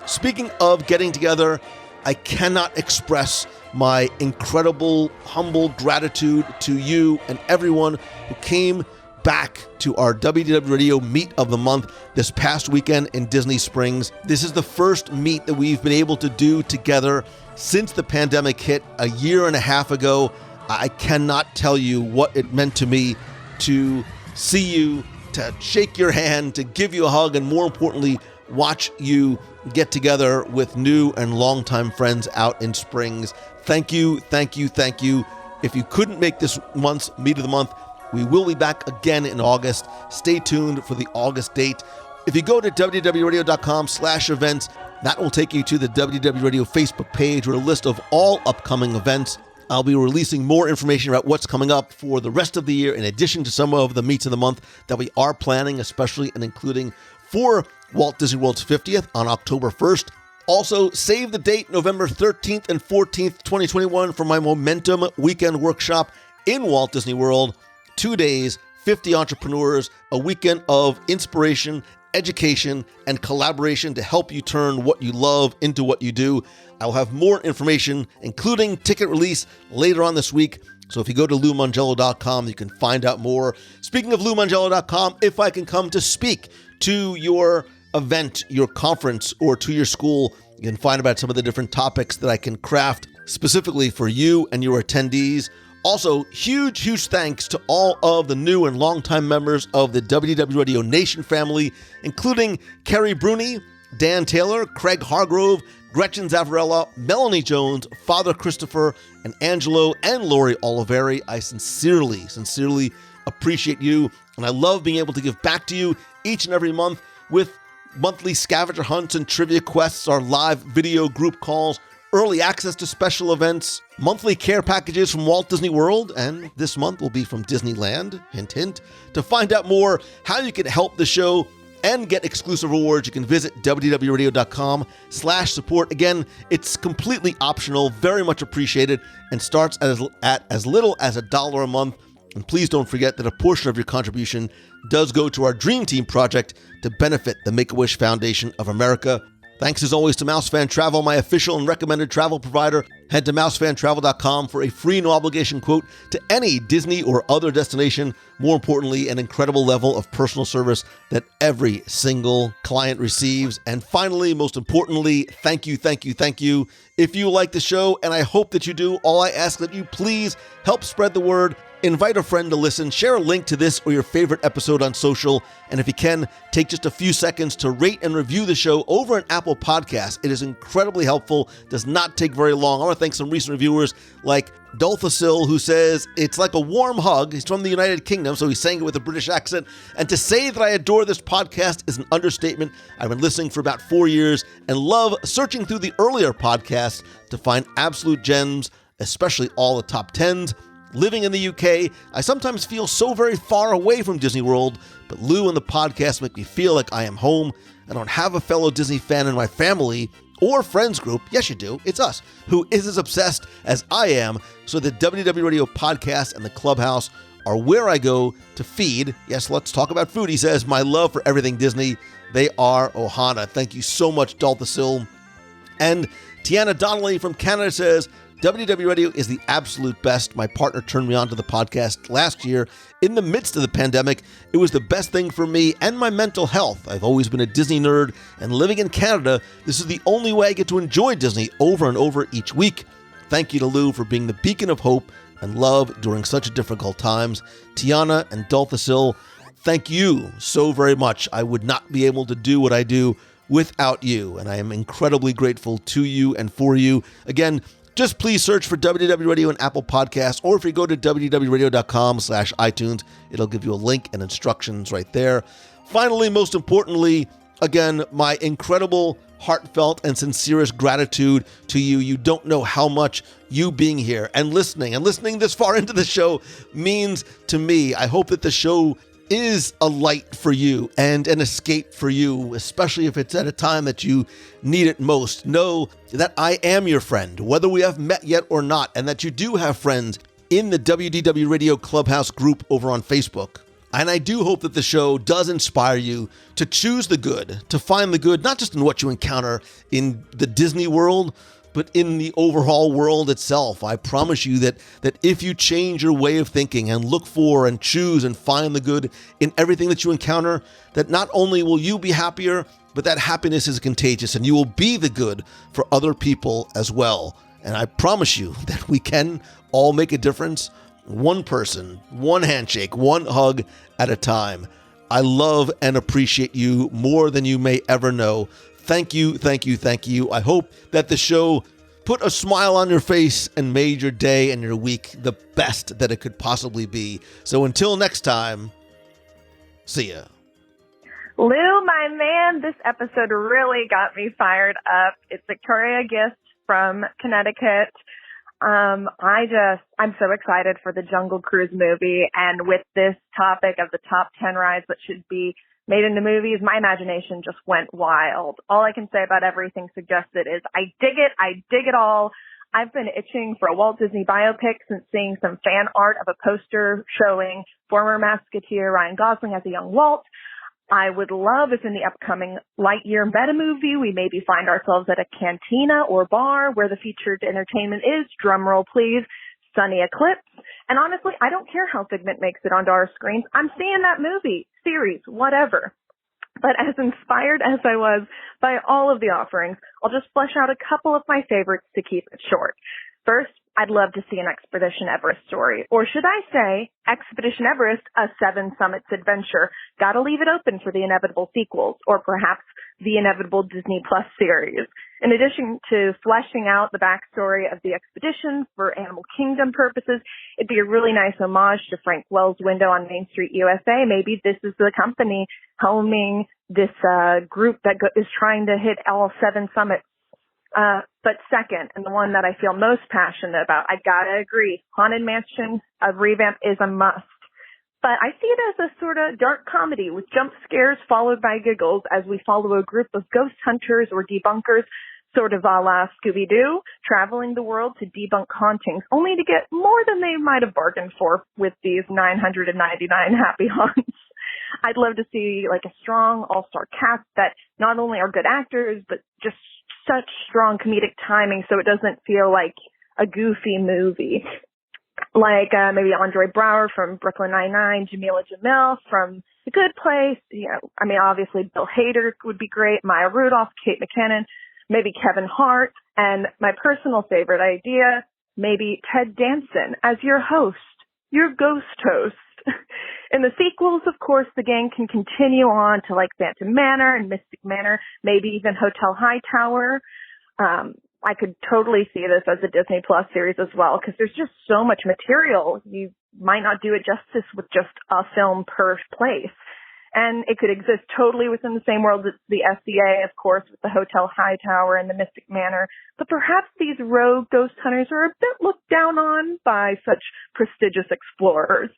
Speaking of getting together, I cannot express my incredible, humble gratitude to you and everyone who came back to our WDW Radio Meet of the Month this past weekend in Disney Springs. This is the first meet that we've been able to do together since the pandemic hit a year and a half ago. I cannot tell you what it meant to me to see you, to shake your hand, to give you a hug, and more importantly, watch you get together with new and longtime friends out in Springs. Thank you, thank you, thank you. If you couldn't make this month's Meet of the Month, we will be back again in August. Stay tuned for the August date. If you go to wdwradio.com/events, that will take you to the WDW Radio Facebook page with a list of all upcoming events. I'll be releasing more information about what's coming up for the rest of the year, in addition to some of the Meets of the Month that we are planning, especially and including for Walt Disney World's 50th on October 1st. Also, save the date, November 13th and 14th, 2021, for my Momentum Weekend Workshop in Walt Disney World. 2 days, 50 entrepreneurs, a weekend of inspiration, education, and collaboration to help you turn what you love into what you do. I'll have more information, including ticket release, later on this week. So if you go to LouMangello.com, you can find out more. Speaking of LouMangello.com, if I can come to speak to your event, your conference, or to your school, you can find about some of the different topics that I can craft specifically for you and your attendees. Also, huge thanks to all of the new and longtime members of the WDW Radio Nation family, including Kerry Bruni, Dan Taylor, Craig Hargrove, Gretchen Zavarella, Melanie Jones, Father Christopher, and Angelo and Lori Oliveri. I sincerely appreciate you, and I love being able to give back to you each and every month with monthly scavenger hunts and trivia quests, our live video group calls, early access to special events, monthly care packages from Walt Disney World, and this month will be from Disneyland, hint, hint. To find out more how you can help the show and get exclusive rewards, you can visit wdwradio.com/support. Again, it's completely optional, very much appreciated, and starts at as little as $1 a month. And please don't forget that a portion of your contribution does go to our Dream Team project to benefit the Make-A-Wish Foundation of America. Thanks as always to MouseFan Travel, my official and recommended travel provider. Head to mousefantravel.com for a free no-obligation quote to any Disney or other destination. More importantly, an incredible level of personal service that every single client receives. And finally, most importantly, thank you. If you like the show, and I hope that you do, all I ask that you please help spread the word. Invite a friend to listen, share a link to this or your favorite episode on social, and if you can, take just a few seconds to rate and review the show over an Apple Podcast. It is incredibly helpful, does not take very long. I want to thank some recent reviewers like Dolphasil, who says, it's like a warm hug. He's from the United Kingdom, so he's saying it with a British accent. And to say that I adore this podcast is an understatement. I've been listening for about 4 years and love searching through the earlier podcasts to find absolute gems, especially all the top 10s. Living in the UK, I sometimes feel so very far away from Disney World, but Lou and the podcast make me feel like I am home. I don't have a fellow Disney fan in my family or friends group. Yes, you do. It's us, who is as obsessed as I am. So the WDW Radio podcast and the Clubhouse are where I go to feed. Yes, let's talk about food. He says, my love for everything Disney. They are Ohana. Thank you so much, Dolphasil. And Tiana Donnelly from Canada says, WDW Radio is the absolute best. My partner turned me on to the podcast last year in the midst of the pandemic. It was the best thing for me and my mental health. I've always been a Disney nerd, and living in Canada, this is the only way I get to enjoy Disney over and over each week. Thank you to Lou for being the beacon of hope and love during such difficult times. Tiana and Dolphasil, thank you so very much. I would not be able to do what I do without you, and I am incredibly grateful to you and for you. Again, just please search for WDW Radio and Apple Podcasts, or if you go to wdwradio.com/iTunes, it'll give you a link and instructions right there. Finally, most importantly, again, my incredible, heartfelt, and sincerest gratitude to you. You don't know how much you being here and listening this far into the show means to me. I hope that the show is a light for you and an escape for you, especially if it's at a time that you need it most. Know that I am your friend, whether we have met yet or not, and that you do have friends in the WDW Radio Clubhouse group over on Facebook. And I do hope that the show does inspire you to choose the good, to find the good, not just in what you encounter in the Disney world, but in the overall world itself. I promise you that if you change your way of thinking and look for and choose and find the good in everything that you encounter, that not only will you be happier, but that happiness is contagious and you will be the good for other people as well. And I promise you that we can all make a difference, one person, one handshake, one hug at a time. I love and appreciate you more than you may ever know. Thank you, thank you, thank you. I hope that the show put a smile on your face and made your day and your week the best that it could possibly be. So until next time, see ya. Lou, my man, this episode really got me fired up. It's Victoria Gist from Connecticut. I'm so excited for the Jungle Cruise movie, and with this topic of the top 10 rides that should be made into movies, my imagination just went wild. All I can say about everything suggested is I dig it all. I've been itching for a Walt Disney biopic since seeing some fan art of a poster showing former Musketeer Ryan Gosling as a young Walt. I would love if in the upcoming Lightyear meta movie we maybe find ourselves at a cantina or bar where the featured entertainment is, drumroll please, Sunny Eclipse. And honestly, I don't care how Figment makes it onto our screens. I'm seeing that movie, series, whatever. But as inspired as I was by all of the offerings, I'll just flesh out a couple of my favorites to keep it short. First, I'd love to see an Expedition Everest story. Or should I say, Expedition Everest, a 7 Summits adventure. Gotta leave it open for the inevitable sequels, or perhaps the inevitable Disney Plus series. In addition to fleshing out the backstory of the expedition for Animal Kingdom purposes, it'd be a really nice homage to Frank Wells' window on Main Street USA. Maybe this is the company helming this group that is trying to hit all 7 summits. But second, and the one that I feel most passionate about, I gotta agree, Haunted Mansion, a revamp is a must. But I see it as a sort of dark comedy with jump scares followed by giggles as we follow a group of ghost hunters or debunkers, sort of a la Scooby-Doo, traveling the world to debunk hauntings, only to get more than they might have bargained for with these 999 happy haunts. I'd love to see like a strong all-star cast that not only are good actors, but just such strong comedic timing so it doesn't feel like a goofy movie. Like maybe Andre Braugher from Brooklyn Nine-Nine, Jamila Jamil from The Good Place. Obviously Bill Hader would be great, Maya Rudolph, Kate McKinnon, maybe Kevin Hart, and my personal favorite idea, maybe Ted Danson as your host, your ghost host. In the sequels, of course, the gang can continue on to like Phantom Manor and Mystic Manor, maybe even Hotel Hightower. I could totally see this as a Disney Plus series as well, because there's just so much material. You might not do it justice with just a film per place. And it could exist totally within the same world as the SCA, of course, with the Hotel Hightower and the Mystic Manor. But perhaps these rogue ghost hunters are a bit looked down on by such prestigious explorers.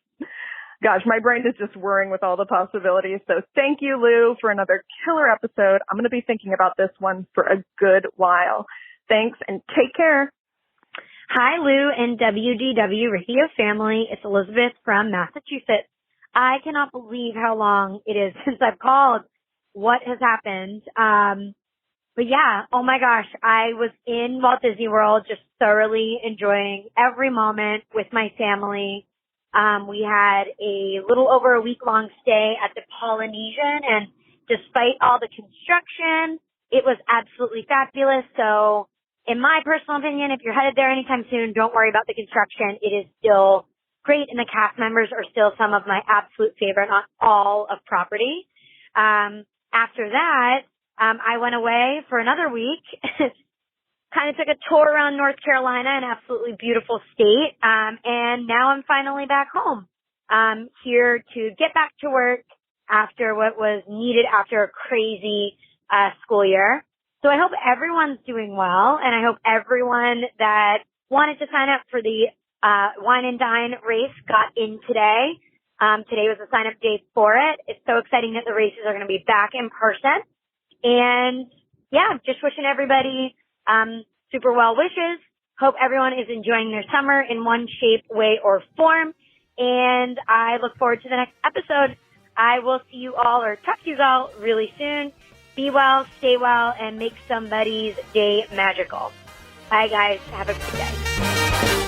Gosh, my brain is just whirring with all the possibilities. So thank you, Lou, for another killer episode. I'm going to be thinking about this one for a good while. Thanks, and take care. Hi, Lou and WDW Radio family. It's Elizabeth from Massachusetts. I cannot believe how long it is since I've called. What has happened? But yeah, oh my gosh, I was in Walt Disney World just thoroughly enjoying every moment with my family. We had a little over a week-long stay at the Polynesian, and despite all the construction, it was absolutely fabulous. So in my personal opinion, if you're headed there anytime soon, don't worry about the construction. It is still great, and the cast members are still some of my absolute favorite on all of property. After that, I went away for another week, kind of took a tour around North Carolina, an absolutely beautiful state, and now I'm finally back home, here to get back to work after what was needed after a crazy school year. So I hope everyone's doing well, and I hope everyone that wanted to sign up for the Wine and Dine race got in today. Today was the sign-up date for it. It's so exciting that the races are going to be back in person. And yeah, just wishing everybody super well wishes. Hope everyone is enjoying their summer in one shape, way, or form. And I look forward to the next episode. I will see you all, or talk to you all really soon. Be well, stay well, and make somebody's day magical. Bye, guys. Have a good day.